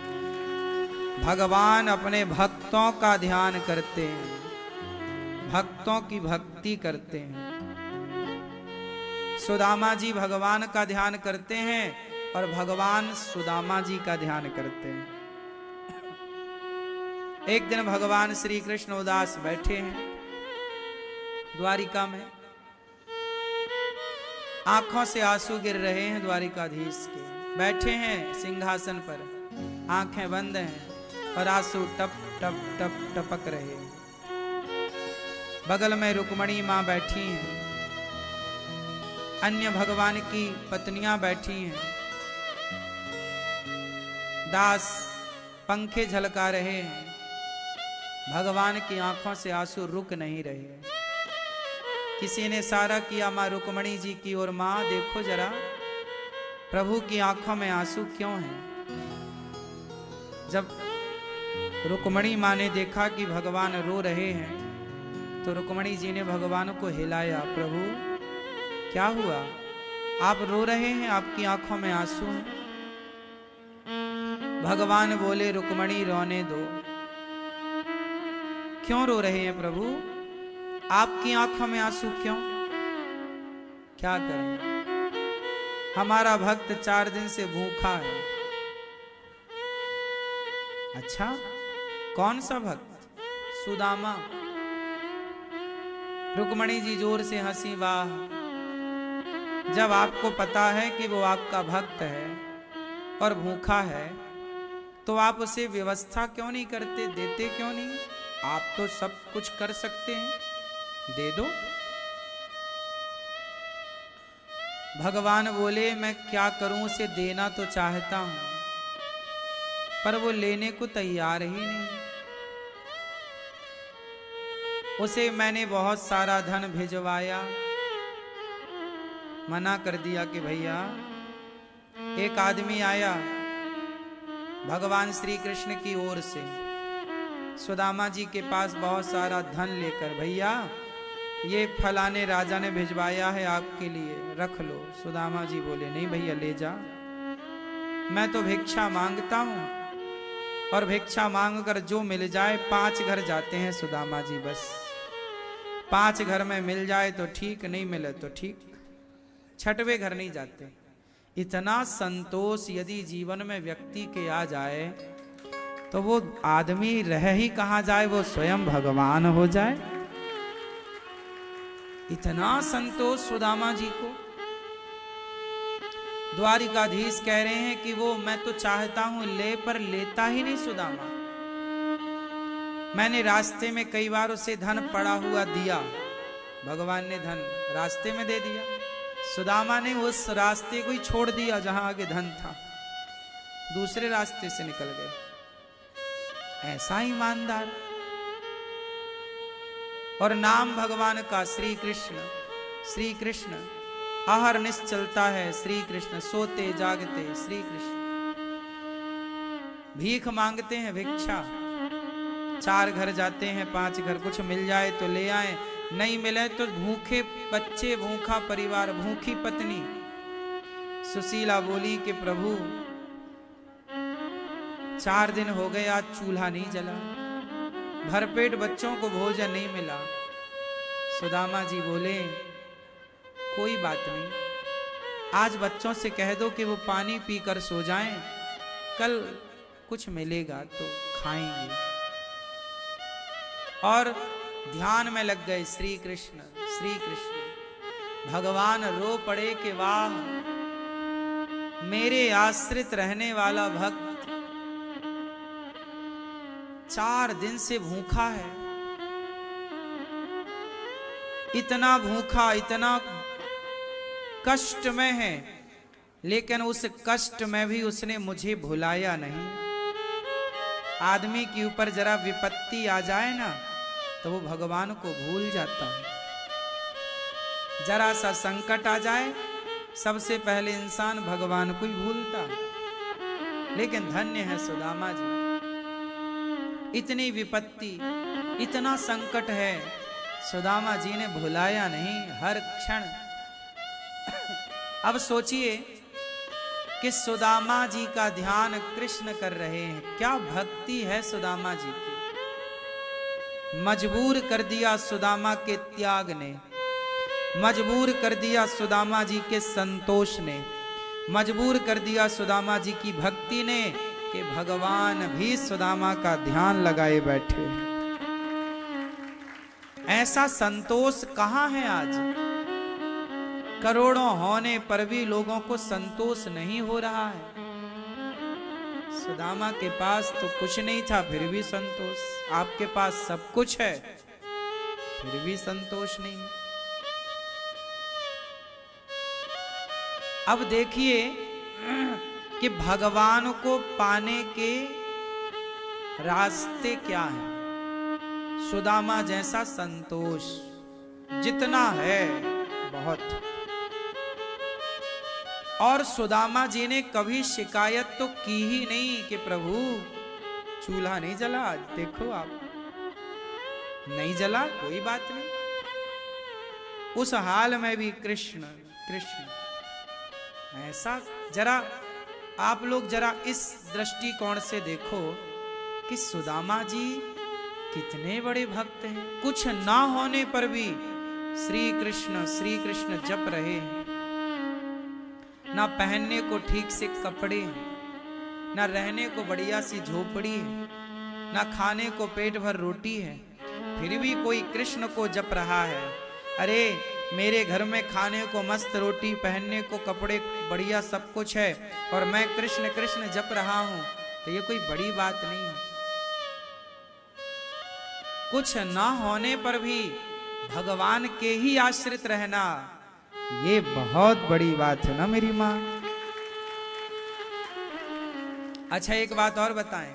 भगवान अपने भक्तों का ध्यान करते हैं, भक्तों की भक्ति करते हैं। सुदामा जी भगवान का ध्यान करते हैं और भगवान सुदामा जी का ध्यान करते हैं। एक दिन भगवान श्री कृष्ण उदास बैठे हैं द्वारिका में, आंखों से आंसू गिर रहे हैं द्वारिकाधीश के। बैठे हैं सिंहासन पर, आंखें बंद हैं और आंसू टप टप टप टपक रहे हैं। बगल में रुक्मणी मां बैठी हैं, अन्य भगवान की पत्नियां बैठी हैं, दास पंखे झलका रहे हैं। भगवान की आंखों से आंसू रुक नहीं रहे। किसी ने इशारा किया मां रुक्मणी जी की ओर, मां देखो जरा प्रभु की आंखों में आंसू क्यों हैं। जब रुक्मणी मां ने देखा कि भगवान रो रहे हैं तो रुक्मणी जी ने भगवान को हिलाया, प्रभु क्या हुआ, आप रो रहे हैं, आपकी आंखों में आंसू हैं। भगवान बोले, रुक्मणी रोने दो। क्यों रो रहे हैं प्रभु, आपकी आंखों में आंसू क्यों। क्या करें, हमारा भक्त 4 दिन से भूखा है। अच्छा, कौन सा भक्त, सुदामा। रुक्मणी जी जोर से हंसी, वाह, जब आपको पता है कि वो आपका भक्त है और भूखा है तो आप उसे व्यवस्था क्यों नहीं करते, देते क्यों नहीं। आप तो सब कुछ कर सकते हैं, दे दो। भगवान बोले, मैं क्या करूं, उसे देना तो चाहता हूं पर वो लेने को तैयार ही नहीं। उसे मैंने बहुत सारा धन भिजवाया, मना कर दिया कि भैया। एक आदमी आया भगवान श्री कृष्ण की ओर से सुदामा जी के पास बहुत सारा धन लेकर, भैया ये फलाने राजा ने भिजवाया है आपके लिए, रख लो। सुदामा जी बोले, नहीं भैया ले जा, मैं तो भिक्षा मांगता हूं और भिक्षा मांग कर जो मिल जाए, 5 घर जाते हैं सुदामा जी, बस 5 घर में मिल जाए तो ठीक, नहीं मिले तो ठीक, 6वें घर नहीं जाते। इतना संतोष यदि जीवन में व्यक्ति के आ जाए तो वो आदमी रह ही कहां जाए, वो स्वयं भगवान हो जाए। इतना संतोष सुदामा जी को। द्वारिकाधीश कह रहे हैं कि वो मैं तो चाहता हूं ले, पर लेता ही नहीं सुदामा। मैंने रास्ते में कई बार उसे धन पड़ा हुआ दिया, भगवान ने धन रास्ते में दे दिया, सुदामा ने उस रास्ते को ही छोड़ दिया जहां आगे धन था, दूसरे रास्ते से निकल गए। ऐसा ईमानदार। और नाम भगवान का श्री कृष्ण, श्री कृष्ण अहरनिश चलता है, श्री कृष्ण सोते जागते श्री कृष्ण। भीख मांगते हैं, भिक्षा, 4 घर जाते हैं, 5 घर, कुछ मिल जाए तो ले आए, नहीं मिले तो भूखे बच्चे, भूखा परिवार, भूखी पत्नी। सुशीला बोली कि प्रभु 4 दिन हो गए, आज चूल्हा नहीं जला, भरपेट बच्चों को भोजन नहीं मिला। सुदामा जी बोले, कोई बात नहीं, आज बच्चों से कह दो कि वो पानी पीकर सो जाएं, कल कुछ मिलेगा तो खाएंगे। और ध्यान में लग गए श्री कृष्ण, श्री कृष्ण। भगवान रो पड़े कि वाह, मेरे आश्रित रहने वाला भक्त 4 दिन से भूखा है, इतना भूखा, इतना कष्ट में है लेकिन उस कष्ट में भी उसने मुझे भुलाया नहीं। आदमी के ऊपर जरा विपत्ति आ जाए ना तो वो भगवान को भूल जाता है। जरा सा संकट आ जाए सबसे पहले इंसान भगवान को ही भूलता है। लेकिन धन्य है सुदामा जी, इतनी विपत्ति इतना संकट है, सुदामा जी ने भुलाया नहीं हर क्षण। अब सोचिए कि सुदामा जी का ध्यान कृष्ण कर रहे हैं, क्या भक्ति है सुदामा जी की। मजबूर कर दिया सुदामा के त्याग ने, मजबूर कर दिया सुदामा जी के संतोष ने, मजबूर कर दिया सुदामा जी की भक्ति ने कि भगवान भी सुदामा का ध्यान लगाए बैठे। ऐसा संतोष कहां है आज? करोड़ों होने पर भी लोगों को संतोष नहीं हो रहा है। सुदामा के पास तो कुछ नहीं था फिर भी संतोष, आपके पास सब कुछ है फिर भी संतोष नहीं। अब देखिए कि भगवान को पाने के रास्ते क्या हैं। सुदामा जैसा संतोष जितना है बहुत। और सुदामा जी ने कभी शिकायत तो की ही नहीं कि प्रभु चूल्हा नहीं जला, आज देखो आप नहीं जला, कोई बात नहीं। उस हाल में भी कृष्ण कृष्ण। ऐसा जरा आप लोग जरा इस दृष्टिकोण से देखो कि सुदामा जी कितने बड़े भक्त हैं। कुछ ना होने पर भी श्री कृष्ण जप रहे हैं। ना पहनने को ठीक से कपड़े हैं, ना रहने को बढ़िया सी झोपड़ी है, ना खाने को पेट भर रोटी है, फिर भी कोई कृष्ण को जप रहा है। अरे मेरे घर में खाने को मस्त रोटी, पहनने को कपड़े बढ़िया सब कुछ है और मैं कृष्ण कृष्ण जप रहा हूं, तो ये कोई बड़ी बात नहीं है। कुछ ना होने पर भी भगवान के ही आश्रित रहना, ये बहुत बड़ी बात है ना मेरी माँ। अच्छा एक बात और बताएं,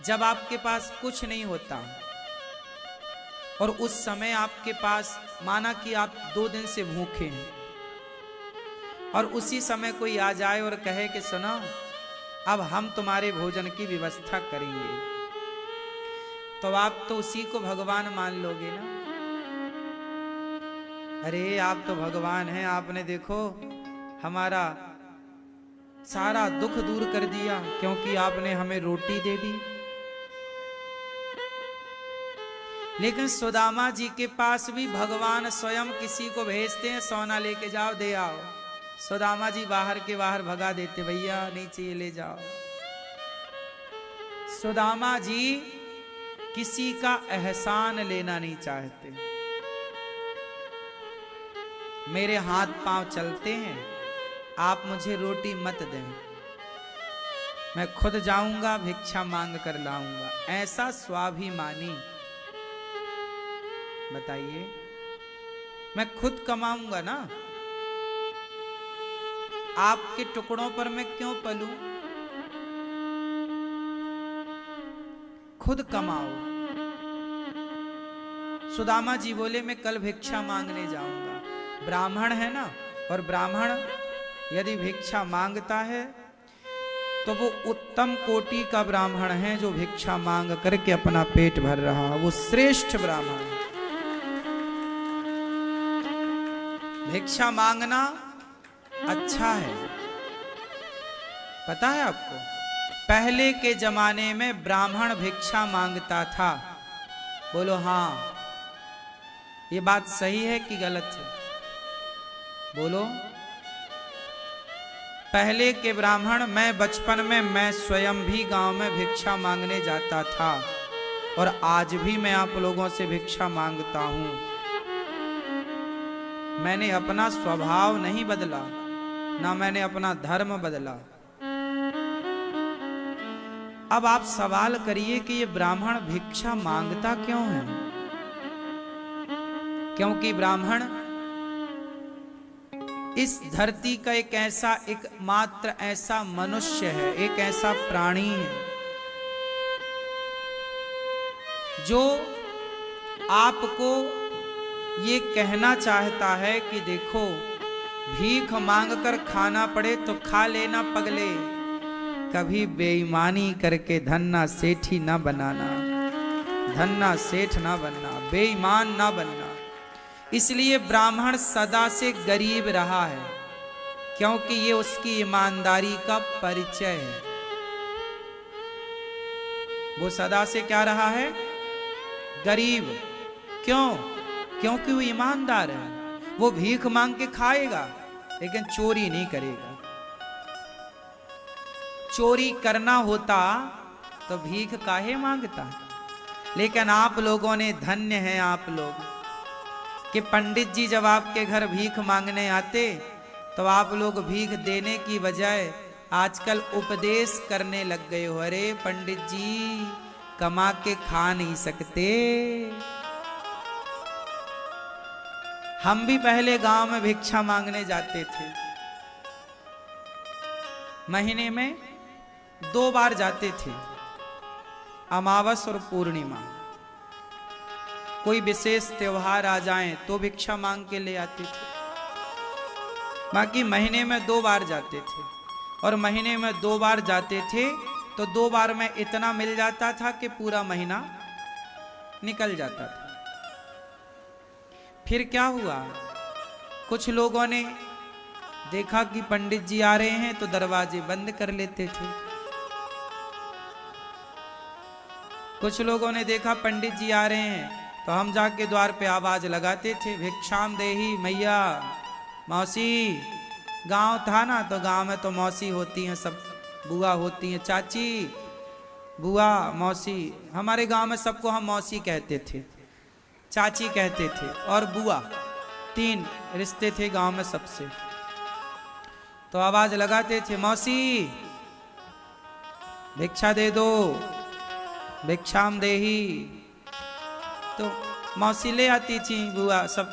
जब आपके पास कुछ नहीं होता और उस समय आपके पास माना कि आप 2 दिन से भूखे हैं और उसी समय कोई आ जाए और कहे कि सुनो अब हम तुम्हारे भोजन की व्यवस्था करेंगे, तो आप तो उसी को भगवान मान लोगे ना। अरे आप तो भगवान हैं, आपने देखो हमारा सारा दुख दूर कर दिया क्योंकि आपने हमें रोटी दे दी। लेकिन सुदामा जी के पास भी भगवान स्वयं किसी को भेजते हैं, सोना लेके जाओ दे आओ। सुदामा जी बाहर के बाहर भगा देते, भैया नहीं चाहिए ले जाओ। सुदामा जी किसी का एहसान लेना नहीं चाहते। मेरे हाथ पांव चलते हैं, आप मुझे रोटी मत दें, मैं खुद जाऊंगा भिक्षा मांग कर लाऊंगा। ऐसा स्वाभिमानी, बताइए मैं खुद कमाऊंगा ना, आपके टुकड़ों पर मैं क्यों पलूं? खुद कमाओ। सुदामा जी बोले मैं कल भिक्षा मांगने जाऊंगा। ब्राह्मण है ना, और ब्राह्मण यदि भिक्षा मांगता है तो वो उत्तम कोटि का ब्राह्मण है जो भिक्षा मांग करके अपना पेट भर रहा, वो श्रेष्ठ ब्राह्मण है। भिक्षा मांगना अच्छा है। पता है आपको, पहले के जमाने में ब्राह्मण भिक्षा मांगता था। बोलो हाँ, ये बात सही है कि गलत है? बोलो। पहले के ब्राह्मण, मैं बचपन में मैं स्वयं भी गांव में भिक्षा मांगने जाता था और आज भी मैं आप लोगों से भिक्षा मांगता हूं। मैंने अपना स्वभाव नहीं बदला, ना मैंने अपना धर्म बदला। अब आप सवाल करिए कि ये ब्राह्मण भिक्षा मांगता क्यों है? इस धरती का एक ऐसा एकमात्र ऐसा मनुष्य है, एक ऐसा प्राणी है जो आपको ये कहना चाहता है कि देखो, भीख मांगकर खाना पड़े तो खा लेना पगले, कभी बेईमानी करके धन्ना सेठी ना बनाना, धन्ना सेठ ना बनना, बेईमान ना बनना। इसलिए ब्राह्मण सदा से गरीब रहा है, क्योंकि ये उसकी ईमानदारी का परिचय है। वो सदा से क्या रहा है? गरीब। क्यों? क्योंकि वो ईमानदार है। वो भीख मांग के खाएगा लेकिन चोरी नहीं करेगा। चोरी करना होता तो भीख काहे मांगता। लेकिन आप लोगों ने, धन्य हैं आप लोग, कि पंडित जी जब आपके घर भीख मांगने आते तो आप लोग भीख देने की बजाय आजकल उपदेश करने लग गए हो। अरे पंडित जी, कमा के खा नहीं सकते। हम भी पहले गांव में भिक्षा मांगने जाते थे, महीने में 2 बार जाते थे, अमावस और पूर्णिमा। कोई विशेष त्योहार आ जाए तो भिक्षा मांग के ले आते थे। बाकी महीने में 2 बार जाते थे, और महीने में 2 बार जाते थे तो 2 बार में इतना मिल जाता था कि पूरा महीना निकल जाता था। फिर क्या हुआ, कुछ लोगों ने देखा कि पंडित जी आ रहे हैं तो दरवाजे बंद कर लेते थे। कुछ लोगों ने देखा पंडित जी आ रहे हैं तो हम जाके द्वार पे आवाज लगाते थे, भिक्षाम देही मैया, मौसी। गांव था ना, तो गांव में तो मौसी होती हैं, सब बुआ होती हैं, चाची, बुआ, मौसी। हमारे गांव में सबको हम मौसी कहते थे, चाची कहते थे और बुआ। 3 रिश्ते थे गांव में सबसे। तो आवाज लगाते थे, मौसी भिक्षा दे दो, भिक्षाम देही। तो मौसी ले आती थी, बुआ सब।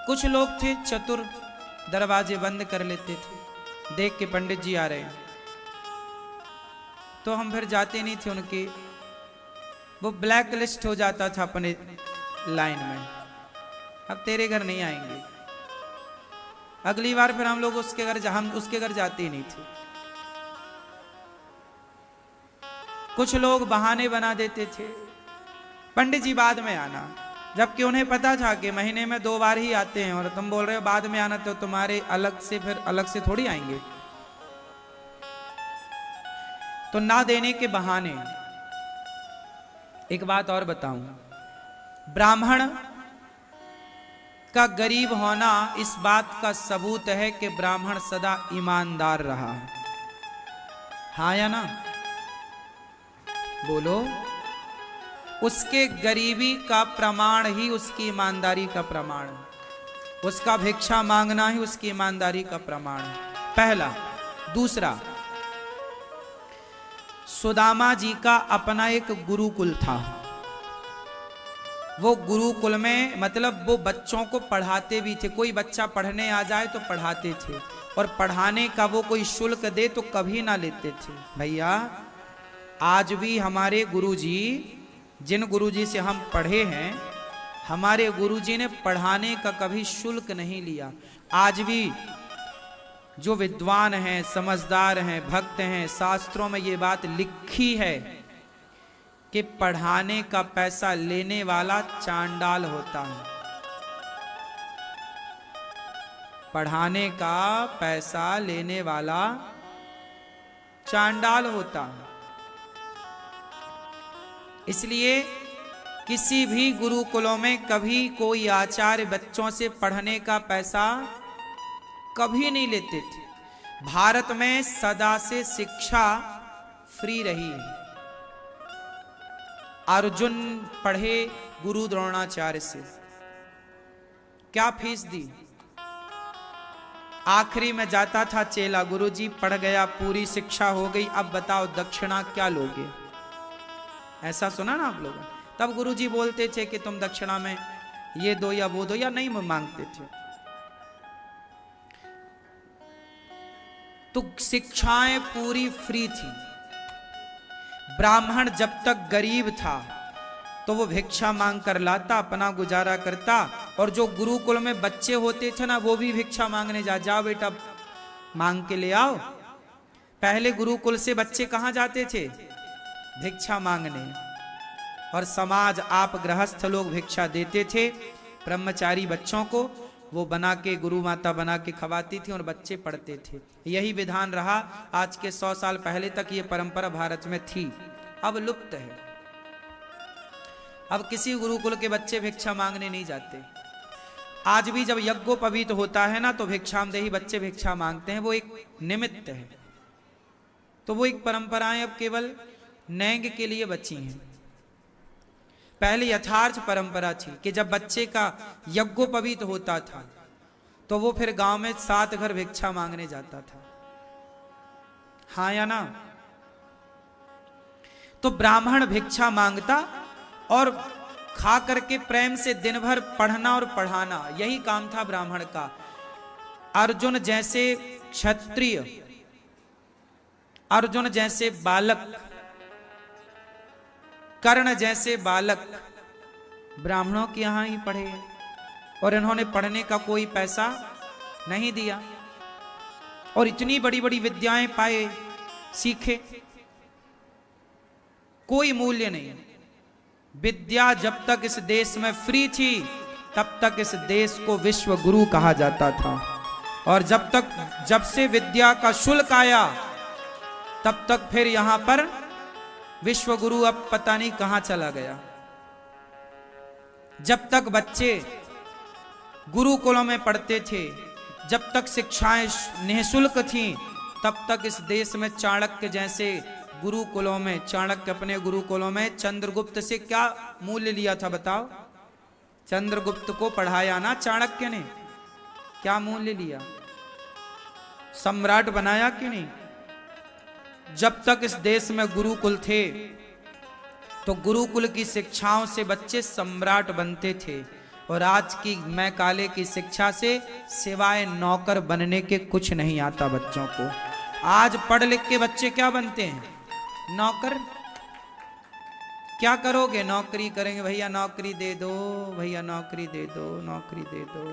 कुछ लोग थे चतुर, दरवाजे बंद कर लेते थे, देख के पंडित जी आ रहे हैं तो हम फिर जाते नहीं थे उनके। वो ब्लैक लिस्ट हो जाता था अपने लाइन में, अब तेरे घर नहीं आएंगे। अगली बार फिर हम लोग उसके घर जाते ही नहीं थे। कुछ लोग बहाने बना देते थे, पंडित जी बाद में आना, जबकि उन्हें पता था कि महीने में 2 बार ही आते हैं और तुम बोल रहे हो बाद में आना, तो तुम्हारे अलग से थोड़ी आएंगे। तो ना देने के बहाने। एक बात और बताऊं, ब्राह्मण का गरीब होना इस बात का सबूत है कि ब्राह्मण सदा ईमानदार रहा। हाँ या ना? बोलो। उसके गरीबी का प्रमाण ही उसकी ईमानदारी का प्रमाण है। उसका भिक्षा मांगना ही उसकी ईमानदारी का प्रमाण है, पहला। दूसरा, सुदामा जी का अपना एक गुरुकुल था। वो गुरुकुल में मतलब वो बच्चों को पढ़ाते भी थे। कोई बच्चा पढ़ने आ जाए तो पढ़ाते थे, और पढ़ाने का वो कोई शुल्क दे तो कभी ना लेते थे। भैया, आज भी हमारे गुरुजी, जिन गुरुजी से हम पढ़े हैं, हमारे गुरुजी ने पढ़ाने का कभी शुल्क नहीं लिया। आज भी जो विद्वान हैं, समझदार हैं, भक्त हैं, शास्त्रों में ये बात लिखी है कि पढ़ाने का पैसा लेने वाला चांडाल होता है। पढ़ाने का पैसा लेने वाला चांडाल होता है। इसलिए किसी भी गुरुकुलों में कभी कोई आचार्य बच्चों से पढ़ने का पैसा कभी नहीं लेते थे। भारत में सदा से शिक्षा फ्री रही है। अर्जुन पढ़े गुरु द्रोणाचार्य से, क्या फीस दी? आखिरी में जाता था चेला, गुरुजी पढ़ गया, पूरी शिक्षा हो गई, अब बताओ दक्षिणा क्या लोगे? ऐसा सुना ना आप लोगों? तब गुरुजी बोलते थे कि तुम दक्षिणा में ये दो या वो दो, या नहीं मांगते थे। तो शिक्षाएं पूरी फ्री थी। ब्राह्मण जब तक गरीब था तो वो भिक्षा मांग कर लाता, अपना गुजारा करता। और जो गुरुकुल में बच्चे होते थे ना, वो भी भिक्षा मांगने जाओ बेटा मांग के ले आओ। पहले गुरुकुल से बच्चे कहाँ जाते थे? भिक्षा मांगने। और समाज, आप गृहस्थ लोग भिक्षा देते थे ब्रह्मचारी बच्चों को, वो बना के, गुरु माता बना के खवाती थी और बच्चे पढ़ते थे। यही विधान रहा आज के 100 साल पहले तक। ये परंपरा भारत में थी, अब लुप्त है। अब किसी गुरुकुल के बच्चे भिक्षा मांगने नहीं जाते। आज भी जब यज्ञोपवीत होता है ना, तो भिक्षामदेही बच्चे भिक्षा मांगते हैं, वो एक निमित्त है। तो वो एक परंपराएं अब केवल नैंग के लिए बची हैं। पहले यथार्थ परंपरा थी कि जब बच्चे का यज्ञोपवीत होता था तो वो फिर गांव में 7 घर भिक्षा मांगने जाता था। हाँ या ना? तो ब्राह्मण भिक्षा मांगता और खा करके प्रेम से दिन भर पढ़ना और पढ़ाना, यही काम था ब्राह्मण का। अर्जुन जैसे क्षत्रिय, अर्जुन जैसे बालक, कर्ण जैसे बालक ब्राह्मणों के यहां ही पढ़े, और इन्होंने पढ़ने का कोई पैसा नहीं दिया और इतनी बड़ी बड़ी विद्याएं पाए, सीखे। कोई मूल्य नहीं। विद्या जब तक इस देश में फ्री थी तब तक इस देश को विश्व गुरु कहा जाता था। और जब से विद्या का शुल्क आया तब तक फिर यहां पर विश्व गुरु अब पता नहीं कहां चला गया। जब तक बच्चे गुरुकुलों में पढ़ते थे, जब तक शिक्षाएं निःशुल्क थीं, तब तक इस देश में चाणक्य जैसे गुरुकुलों में, चाणक्य अपने गुरुकुलों में चंद्रगुप्त से क्या मूल्य लिया था बताओ? चंद्रगुप्त को पढ़ाया ना चाणक्य ने, क्या मूल्य लिया? सम्राट बनाया कि नहीं? जब तक इस देश में गुरुकुल थे तो गुरुकुल की शिक्षाओं से बच्चे सम्राट बनते थे। और आज की मैकाले की शिक्षा से सिवाय नौकर बनने के कुछ नहीं आता बच्चों को। आज पढ़ लिख के बच्चे क्या बनते हैं? नौकर। क्या करोगे? नौकरी करेंगे, भैया नौकरी दे दो, भैया नौकरी दे दो, नौकरी दे दो।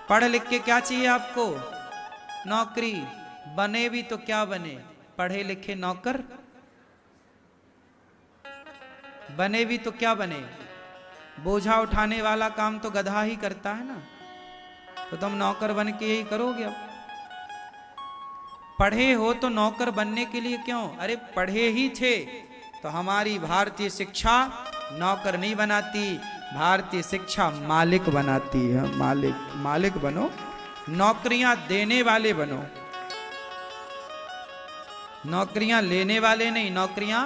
पढ़ लिख के क्या चाहिए आपको? नौकरी। बने भी तो क्या बने? पढ़े लिखे नौकर। बने भी तो क्या बने? बोझा उठाने वाला काम तो गधा ही करता है ना। तो तुम नौकर बन के यही करोगे। अब पढ़े हो तो नौकर बनने के लिए क्यों? अरे पढ़े ही थे तो हमारी भारतीय शिक्षा नौकर नहीं बनाती, भारतीय शिक्षा मालिक बनाती है। मालिक। मालिक बनो, नौकरियां देने वाले बनो, नौकरियां लेने वाले नहीं। नौकरियां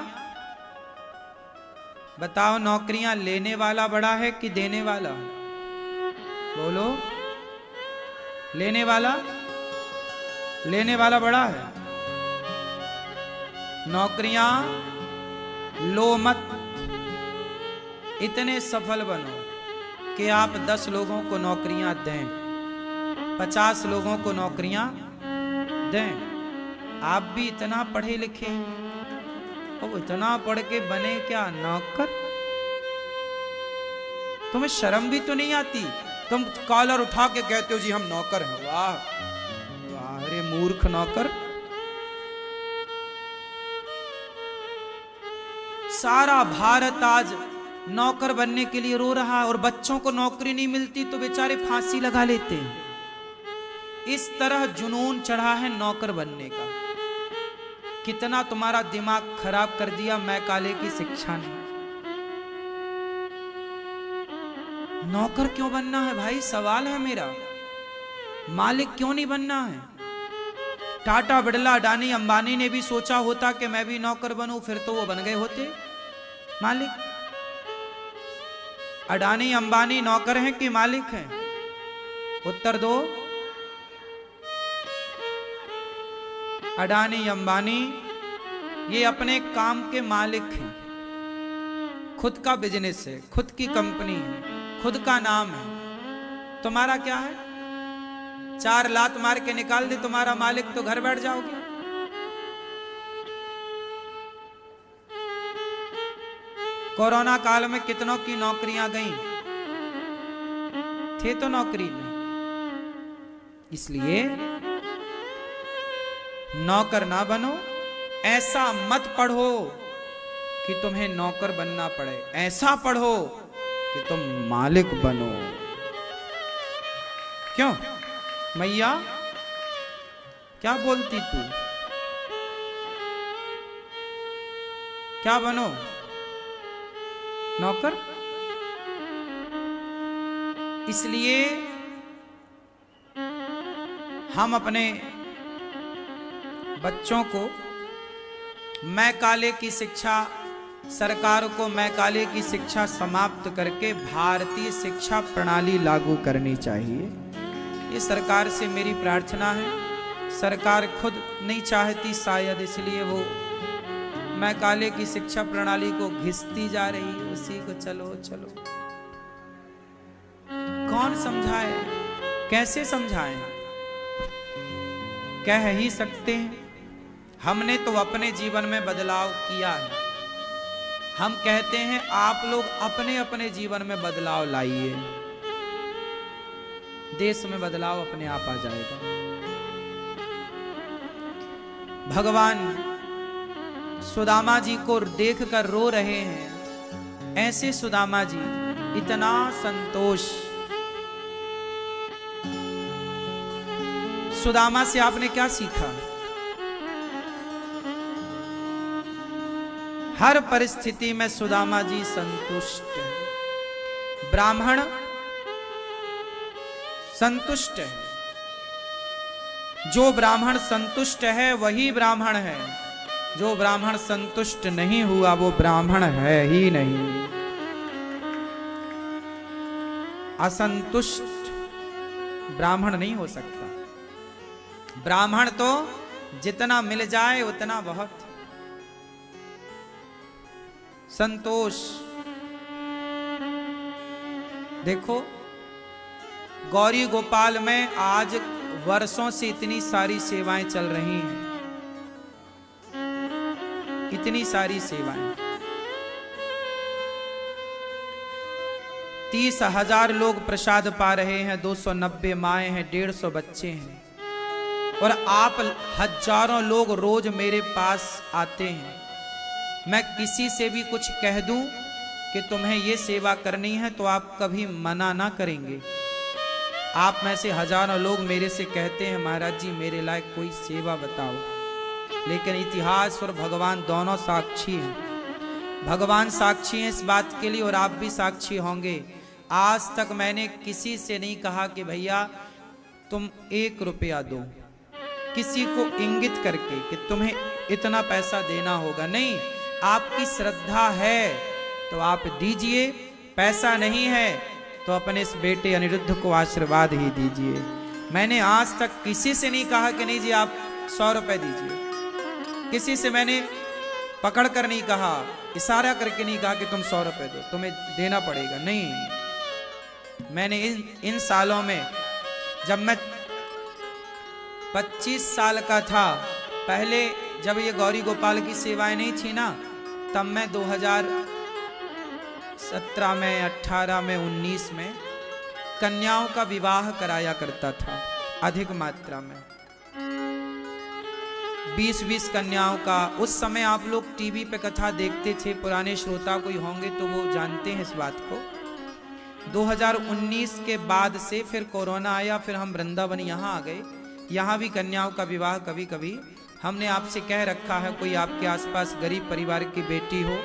बताओ, नौकरियां लेने वाला बड़ा है कि देने वाला? बोलो। लेने वाला? लेने वाला बड़ा है। नौकरियां लो मत। इतने सफल बनो कि आप 10 लोगों को नौकरियां दें, 50 लोगों को नौकरियां दें। आप भी इतना पढ़े लिखे, और इतना पढ़ के बने क्या? नौकर। तुम्हें शर्म भी तो नहीं आती? तुम कॉलर उठा के कहते हो जी हम नौकर हैं। वाह वाह, अरे मूर्ख नौकर। सारा भारत आज नौकर बनने के लिए रो रहा है, और बच्चों को नौकरी नहीं मिलती तो बेचारे फांसी लगा लेते हैं। इस तरह जुनून चढ़ा है नौकर बनने का। कितना तुम्हारा दिमाग खराब कर दिया मैकाले की शिक्षा ने। नौकर क्यों बनना है भाई? सवाल है मेरा। मालिक क्यों नहीं बनना है? टाटा, बिड़ला, अडानी, अंबानी ने भी सोचा होता कि मैं भी नौकर बनूं, फिर तो वो बन गए होते मालिक। अडानी अंबानी नौकर हैं कि मालिक हैं? उत्तर दो। अडानी अंबानी ये अपने काम के मालिक हैं। खुद का बिजनेस है, खुद की कंपनी है, खुद का नाम है। तुम्हारा क्या है? 4 लात मार के निकाल दे तुम्हारा मालिक तो घर बैठ जाओगे। कोरोना काल में कितनों की नौकरियां गई, थे तो नौकरी नहीं। इसलिए नौकर ना बनो, ऐसा मत पढ़ो कि तुम्हें नौकर बनना पड़े, ऐसा पढ़ो कि तुम मालिक बनो। क्यों मैया क्या बोलती तू, क्या बनो नौकर? इसलिए हम अपने बच्चों को मैकाले की शिक्षा, सरकार को मैकाले की शिक्षा समाप्त करके भारतीय शिक्षा प्रणाली लागू करनी चाहिए। ये सरकार से मेरी प्रार्थना है। सरकार खुद नहीं चाहती शायद, इसलिए वो मैकाले की शिक्षा प्रणाली को घिसती जा रही है, उसी को चलो चलो। कौन समझाए, कैसे समझाएं? कह ही सकते हैं। हमने तो अपने जीवन में बदलाव किया है। हम कहते हैं आप लोग अपने अपने जीवन में बदलाव लाइए, देश में बदलाव अपने आप आ जाएगा। भगवान सुदामा जी को देखकर रो रहे हैं। ऐसे सुदामा जी, इतना संतोष। सुदामा से आपने क्या सीखा? हर परिस्थिति में सुदामा जी संतुष्ट हैं। ब्राह्मण संतुष्ट है। जो ब्राह्मण संतुष्ट है वही ब्राह्मण है। जो ब्राह्मण संतुष्ट नहीं हुआ वो ब्राह्मण है ही नहीं। असंतुष्ट ब्राह्मण नहीं हो सकता। ब्राह्मण तो जितना मिल जाए उतना बहुत। संतोष। देखो गौरी गोपाल में आज वर्षों से इतनी सारी सेवाएं चल रही हैं, इतनी सारी सेवाएं। 30,000 लोग प्रसाद पा रहे हैं, 290 माएं हैं, 150 बच्चे हैं, और आप हजारों लोग रोज मेरे पास आते हैं। मैं किसी से भी कुछ कह दूं कि तुम्हें ये सेवा करनी है तो आप कभी मना ना करेंगे। आप में से हजारों लोग मेरे से कहते हैं महाराज जी मेरे लायक कोई सेवा बताओ, लेकिन इतिहास और भगवान दोनों साक्षी हैं। भगवान साक्षी हैं इस बात के लिए और आप भी साक्षी होंगे। आज तक मैंने किसी से नहीं कहा कि भैया तुम 1 रुपया दो, किसी को इंगित करके कि तुम्हें इतना पैसा देना होगा। नहीं, आपकी श्रद्धा है तो आप दीजिए, पैसा नहीं है तो अपने इस बेटे अनिरुद्ध को आशीर्वाद ही दीजिए। मैंने आज तक किसी से नहीं कहा कि नहीं जी आप 100 रुपए दीजिए। किसी से मैंने पकड़ कर नहीं कहा, इशारा करके नहीं कहा कि तुम 100 रुपए दो, तुम्हें देना पड़ेगा। नहीं, मैंने इन सालों में, जब मैं 25 साल का था, पहले जब ये गौरी गोपाल की सेवाएं नहीं थी ना, तब मैं 2017 में, 18 में, 19 में कन्याओं का विवाह कराया करता था अधिक मात्रा में, 20-20 कन्याओं का। उस समय आप लोग टीवी पे कथा देखते थे, पुराने श्रोता कोई होंगे तो वो जानते हैं इस बात को। 2019 के बाद से फिर कोरोना आया, फिर हम वृंदावन यहाँ आ गए। यहाँ भी कन्याओं का विवाह कभी कभी हमने आपसे कह रखा है, कोई आपके आसपास गरीब परिवार की बेटी हो,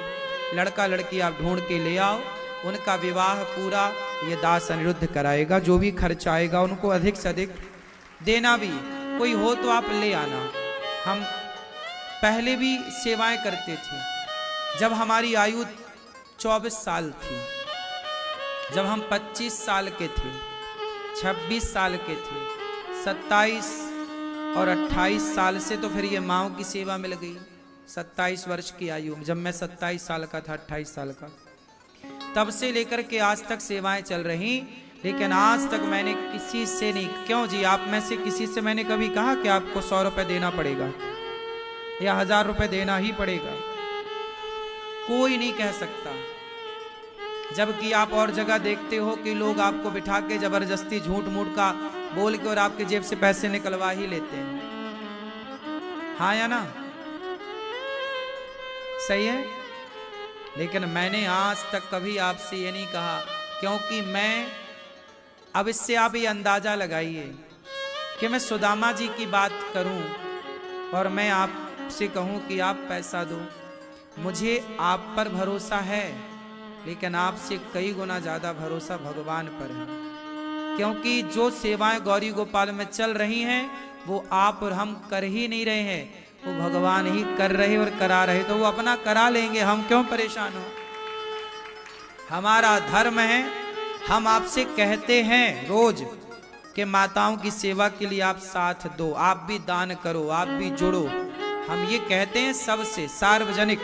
लड़का लड़की आप ढूंढ के ले आओ, उनका विवाह पूरा ये दास अनिरुद्ध कराएगा। जो भी खर्च आएगा उनको अधिक से अधिक देना भी, कोई हो तो आप ले आना। हम पहले भी सेवाएं करते थे जब हमारी आयु 24 साल थी, जब हम 25 साल के थे, 26 साल के थे, 27 और 28 साल से तो फिर ये माओ की सेवा मिल गई। 27 वर्ष की आयु में, जब मैं 27 साल का था, 28 साल का, तब से लेकर के आज तक सेवाएं चल रही। लेकिन आज तक मैंने किसी से नहीं, क्यों जी आप में से किसी से मैंने कभी कहा कि आपको 100 रुपए देना पड़ेगा या 1000 रुपए देना ही पड़ेगा? कोई नहीं कह सकता। जबकि आप और जगह देखते हो कि लोग आपको बिठा के जबरदस्ती झूठ मूठ का बोल के और आपके जेब से पैसे निकलवा ही लेते हैं। हाँ या ना? सही है। लेकिन मैंने आज तक कभी आपसे ये नहीं कहा, क्योंकि मैं, अब इससे आप ये अंदाजा लगाइए कि मैं सुदामा जी की बात करूं और मैं आपसे कहूं कि आप पैसा दो। मुझे आप पर भरोसा है, लेकिन आपसे कई गुना ज्यादा भरोसा भगवान पर है, क्योंकि जो सेवाएं गौरी गोपाल में चल रही हैं वो आप और हम कर ही नहीं रहे हैं, वो भगवान ही कर रहे और करा रहे। तो वो अपना करा लेंगे, हम क्यों परेशान हो? हमारा धर्म है। हम आपसे कहते हैं रोज कि माताओं की सेवा के लिए आप साथ दो, आप भी दान करो, आप भी जुड़ो। हम ये कहते हैं सबसे, सार्वजनिक।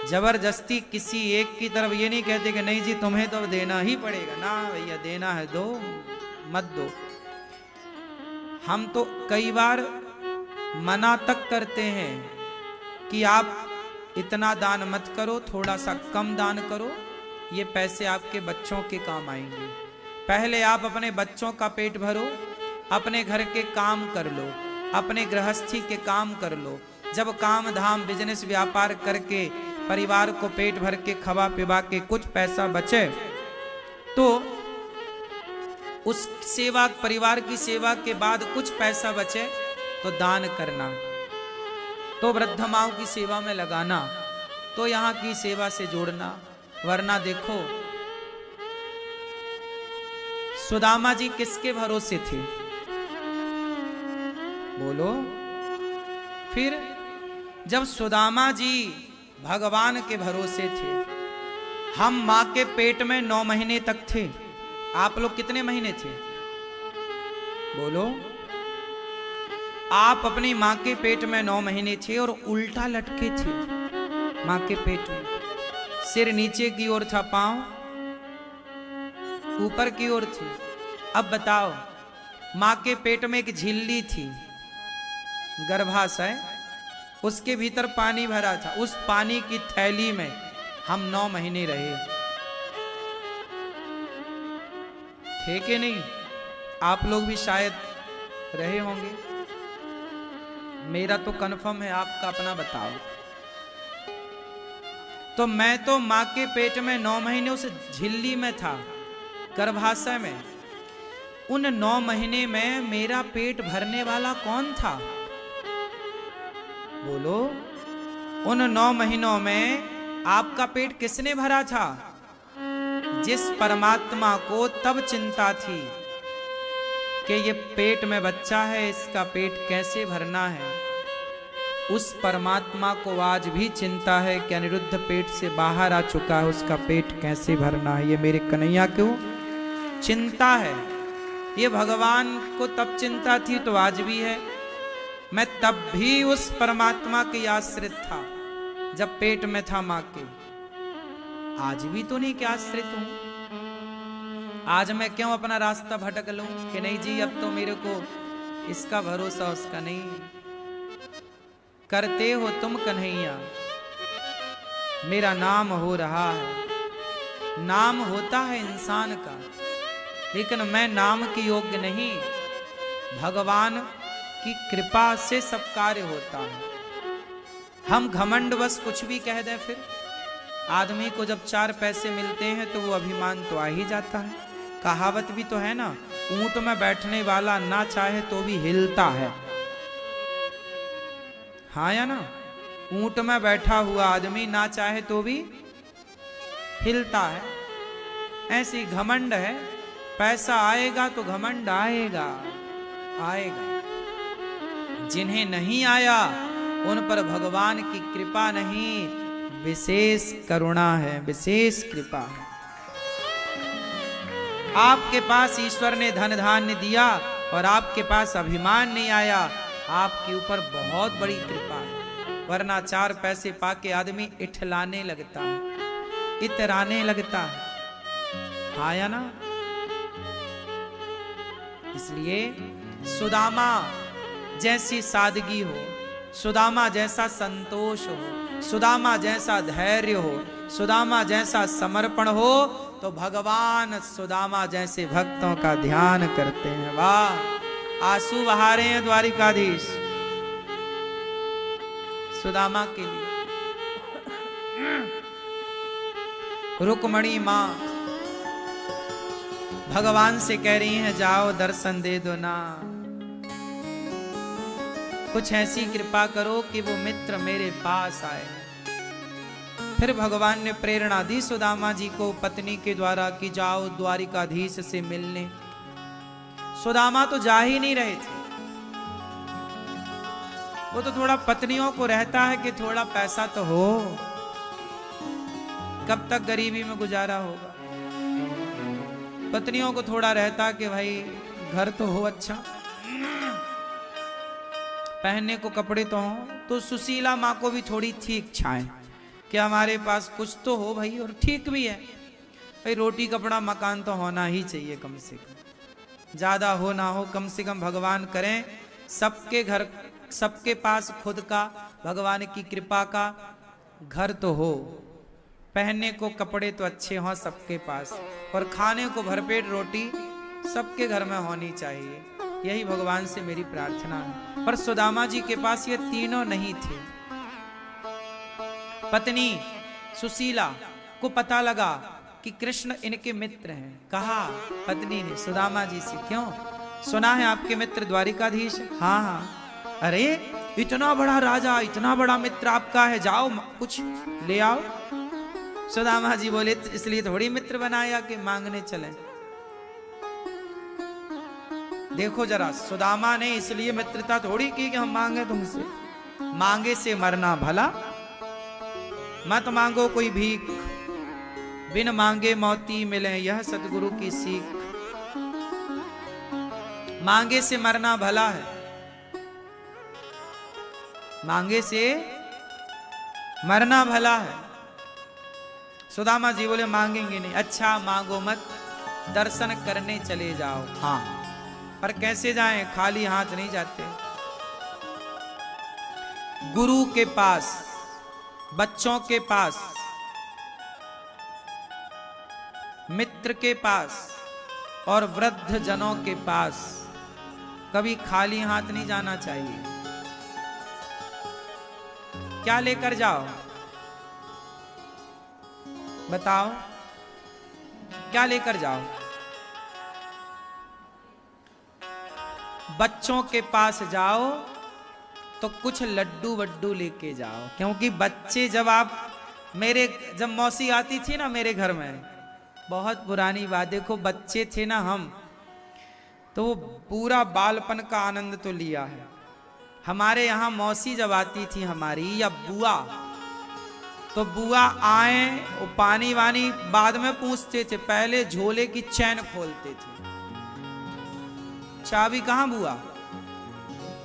जबरदस्ती किसी एक की तरफ ये नहीं कहते कि नहीं जी तुम्हें तो देना ही पड़ेगा। ना भैया, देना है दो, मत दो। हम तो कई बार मना तक करते हैं कि आप इतना दान मत करो, थोड़ा सा कम दान करो, ये पैसे आपके बच्चों के काम आएंगे। पहले आप अपने बच्चों का पेट भरो, अपने घर के काम कर लो, अपने गृहस्थी के काम कर लो। जब काम धाम बिजनेस व्यापार करके परिवार को पेट भर के खवा पिवा के कुछ पैसा बचे, तो उस सेवा, परिवार की सेवा के बाद कुछ पैसा बचे तो दान करना, तो वृद्ध माओं की सेवा में लगाना, तो यहाँ की सेवा से जोड़ना। वरना देखो सुदामा जी किसके भरोसे थे? बोलो। फिर जब सुदामा जी भगवान के भरोसे थे, हम मां के पेट में 9 महीने तक थे। आप लोग कितने महीने थे? बोलो। आप अपनी मां के पेट में 9 महीने थे और उल्टा लटके थे मां के पेट में। सिर नीचे की ओर था, पांव ऊपर की ओर थी। अब बताओ, मां के पेट में एक झिल्ली थी, गर्भाशय, उसके भीतर पानी भरा था। उस पानी की थैली में हम 9 महीने रहे थे कि नहीं? आप लोग भी शायद रहे होंगे। मेरा तो कन्फर्म है, आपका अपना बताओ। तो मैं तो मां के पेट में 9 महीने उस झिल्ली में था, गर्भाशय में। उन 9 महीने में मेरा पेट भरने वाला कौन था? बोलो। उन 9 महीनों में आपका पेट किसने भरा था? जिस परमात्मा को तब चिंता थी कि ये पेट में बच्चा है, इसका पेट कैसे भरना है, उस परमात्मा को आज भी चिंता है कि अनिरुद्ध पेट से बाहर आ चुका है, उसका पेट कैसे भरना है। ये मेरे कन्हैया को चिंता है। ये भगवान को तब चिंता थी तो आज भी है। मैं तब भी उस परमात्मा के आश्रित था जब पेट में था मां के। आज भी तो नहीं कि आश्रित हूं। आज मैं क्यों अपना रास्ता भटक लूं कि नहीं जी अब तो मेरे को इसका भरोसा उसका नहीं। करते हो तुम कन्हैया, मेरा नाम हो रहा है। नाम होता है इंसान का, लेकिन मैं नाम के योग्य नहीं। भगवान की कृपा से सब कार्य होता है। हम घमंडवश कुछ भी कह दें, फिर आदमी को जब 4 पैसे मिलते हैं तो वो अभिमान तो आ ही जाता है। कहावत भी तो है ना, ऊंट में बैठने वाला ना चाहे तो भी हिलता है। हाँ या ना? ऊंट में बैठा हुआ आदमी ना चाहे तो भी हिलता है। ऐसी घमंड है। पैसा आएगा तो घमंड आएगा, आएगा। जिन्हें नहीं आया उन पर भगवान की कृपा नहीं, विशेष करुणा है, विशेष कृपा है। आपके पास ईश्वर ने धन धान्य दिया और आपके पास अभिमान नहीं आया, आपके ऊपर बहुत बड़ी कृपा है। वरना 4 पैसे पाके आदमी इठलाने लगता है, इतराने लगता है। हाँ या ना? इसलिए सुदामा जैसी सादगी हो, सुदामा जैसा संतोष हो, सुदामा जैसा धैर्य हो, सुदामा जैसा समर्पण हो, तो भगवान सुदामा जैसे भक्तों का ध्यान करते हैं। वाह, आंसू बहा रहे हैं द्वारिकाधीश सुदामा के लिए। रुक्मणी मां भगवान से कह रही हैं, जाओ दर्शन दे दो ना, कुछ ऐसी कृपा करो कि वो मित्र मेरे पास आए। फिर भगवान ने प्रेरणा दी सुदामा जी को पत्नी के द्वारा कि जाओ द्वारिकाधीश से मिलने। सुदामा तो जा ही नहीं रहे थे, वो तो थोड़ा पत्नियों को रहता है कि थोड़ा पैसा तो हो, कब तक गरीबी में गुजारा होगा। पत्नियों को थोड़ा रहता कि भाई घर तो हो अच्छा, पहनने को कपड़े तो हो। तो सुशीला माँ को भी थोड़ी थी इच्छाएं कि हमारे पास कुछ तो हो भाई, और ठीक भी है भाई, रोटी कपड़ा मकान तो होना ही चाहिए कम से कम, ज्यादा हो ना हो, कम से कम भगवान करें सबके घर, सबके पास खुद का भगवान की कृपा का घर तो हो, पहनने को कपड़े तो अच्छे हों सबके पास, और खाने को भरपेट रोटी सबके घर में होनी चाहिए। यही भगवान से मेरी प्रार्थना है। पर सुदामा जी के पास ये तीनों नहीं थे। पत्नी सुशीला को पता लगा कि कृष्ण इनके मित्र हैं। कहा पत्नी ने सुदामा जी से, क्यों, सुना है आपके मित्र द्वारिकाधीश? हाँ हाँ। अरे इतना बड़ा राजा, इतना बड़ा मित्र आपका है, जाओ कुछ ले आओ। सुदामा जी बोले, इसलिए थोड़ी मित्र बनाया कि मांगने चले। देखो जरा, सुदामा ने इसलिए मित्रता थोड़ी की कि हम मांगे तुमसे, मांगे से मरना भला, मत मांगो कोई भीख, बिन मांगे मोती मिले, यह सतगुरु की सीख। मांगे से मरना भला है, मांगे से मरना भला है। सुदामा जी बोले, मांगेंगे नहीं। अच्छा मांगो मत, दर्शन करने चले जाओ। हाँ, पर कैसे जाएं? खाली हाथ नहीं जाते। गुरु के पास, बच्चों के पास, मित्र के पास और वृद्ध जनों के पास कभी खाली हाथ नहीं जाना चाहिए। क्या लेकर जाओ? बताओ, क्या लेकर जाओ? बच्चों के पास जाओ तो कुछ लड्डू वड्डू लेके जाओ, क्योंकि बच्चे जब मौसी आती थी ना मेरे घर में, बहुत पुरानी बात, देखो बच्चे थे ना हम, तो वो पूरा बालपन का आनंद तो लिया है। हमारे यहाँ मौसी जब आती थी हमारी, या बुआ, तो बुआ आए, वो पानी वानी बाद में पूछते थे, पहले झोले की चैन खोलते थे। चाबी कहाँ बुआ?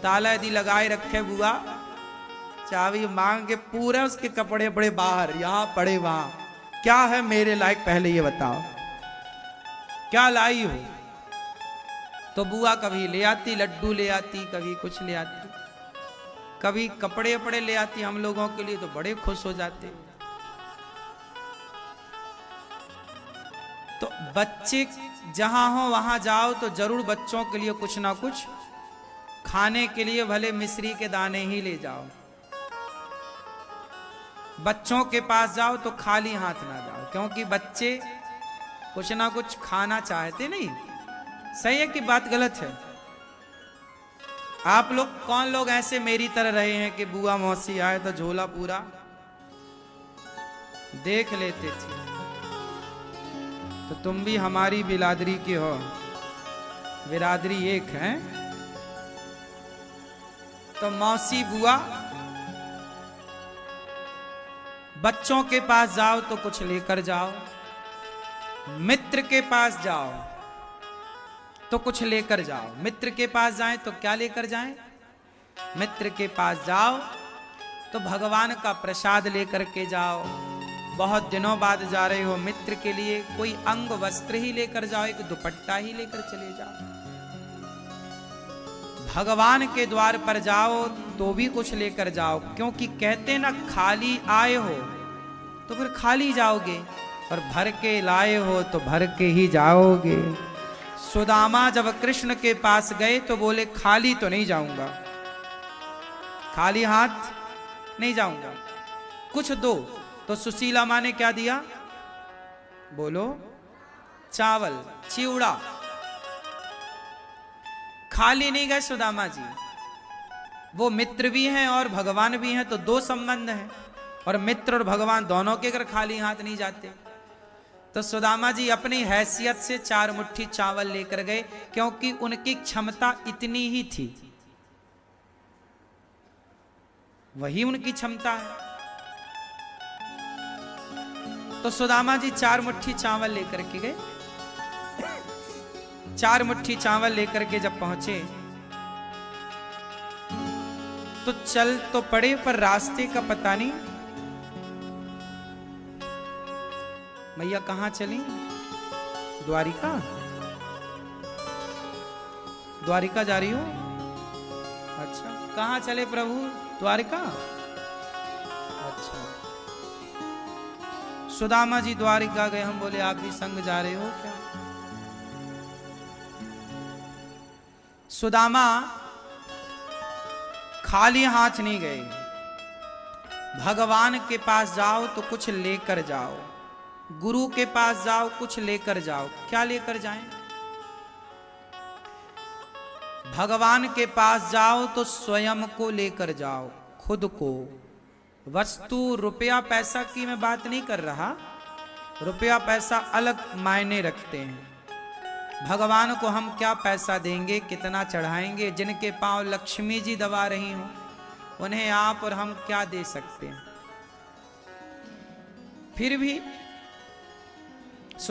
ताला यदि लगाए रखे बुआ, चाबी मांग के पूरे उसके कपड़े पड़े बाहर, यहाँ पड़े वहां, क्या है मेरे लायक पहले ये बताओ, क्या लाई हो? तो बुआ कभी ले आती लड्डू ले आती, कभी कुछ ले आती, कभी कपड़े वपड़े ले आती हम लोगों के लिए, तो बड़े खुश हो जाते। तो बच्चे जहां हो वहां जाओ तो जरूर बच्चों के लिए कुछ ना कुछ खाने के लिए, भले मिश्री के दाने ही ले जाओ। बच्चों के पास जाओ तो खाली हाथ ना जाओ, क्योंकि बच्चे कुछ ना कुछ खाना चाहते नहीं। सही है कि बात गलत है? आप लोग कौन लोग ऐसे मेरी तरह रहे हैं कि बुआ मौसी आए तो झोला पूरा देख लेते थे? तो तुम भी हमारी बिरादरी के हो, बिरादरी एक है। तो मौसी बुआ, बच्चों के पास जाओ तो कुछ लेकर जाओ, मित्र के पास जाओ तो कुछ लेकर जाओ। मित्र के पास जाएं तो क्या लेकर जाएं? मित्र के पास जाओ तो भगवान का प्रसाद लेकर के जाओ। बहुत दिनों बाद जा रहे हो, मित्र के लिए कोई अंग वस्त्र ही लेकर जाओ, एक दुपट्टा ही लेकर चले जाओ। भगवान के द्वार पर जाओ तो भी कुछ लेकर जाओ, क्योंकि कहते ना खाली आए हो तो फिर खाली जाओगे, और भर के लाए हो तो भर के ही जाओगे। सुदामा जब कृष्ण के पास गए तो बोले खाली तो नहीं जाऊंगा, खाली हाथ नहीं जाऊंगा, कुछ दो। तो सुशीला माँ ने क्या दिया? बोलो, चावल, चिवड़ा। खाली नहीं गए सुदामा जी, वो मित्र भी हैं और भगवान भी हैं, तो दो संबंध हैं, और मित्र और भगवान दोनों के घर खाली हाथ नहीं जाते। तो सुदामा जी अपनी हैसियत से 4 मुट्ठी चावल लेकर गए, क्योंकि उनकी क्षमता इतनी ही थी, वही उनकी क्षमता है। तो सुदामा जी 4 मुट्ठी चावल लेकर के गए। 4 मुट्ठी चावल लेकर के जब पहुंचे तो चल तो पड़े, पर रास्ते का पता नहीं। मैया कहां चली? द्वारिका? द्वारिका जा रही हो? अच्छा, कहां चले प्रभु? द्वारिका? अच्छा। सुदामा जी द्वारिका गए। हम बोले आप भी संग जा रहे हो क्या? सुदामा खाली हाथ नहीं गए। भगवान के पास जाओ तो कुछ लेकर जाओ, गुरु के पास जाओ कुछ लेकर जाओ। क्या लेकर जाएं? भगवान के पास जाओ तो स्वयं को लेकर जाओ, खुद को। वस्तु रुपया पैसा की मैं बात नहीं कर रहा, रुपया पैसा अलग मायने रखते हैं। भगवान को हम क्या पैसा देंगे, कितना चढ़ाएंगे? जिनके पांव लक्ष्मी जी दबा रही हो उन्हें आप और हम क्या दे सकते हैं? फिर भी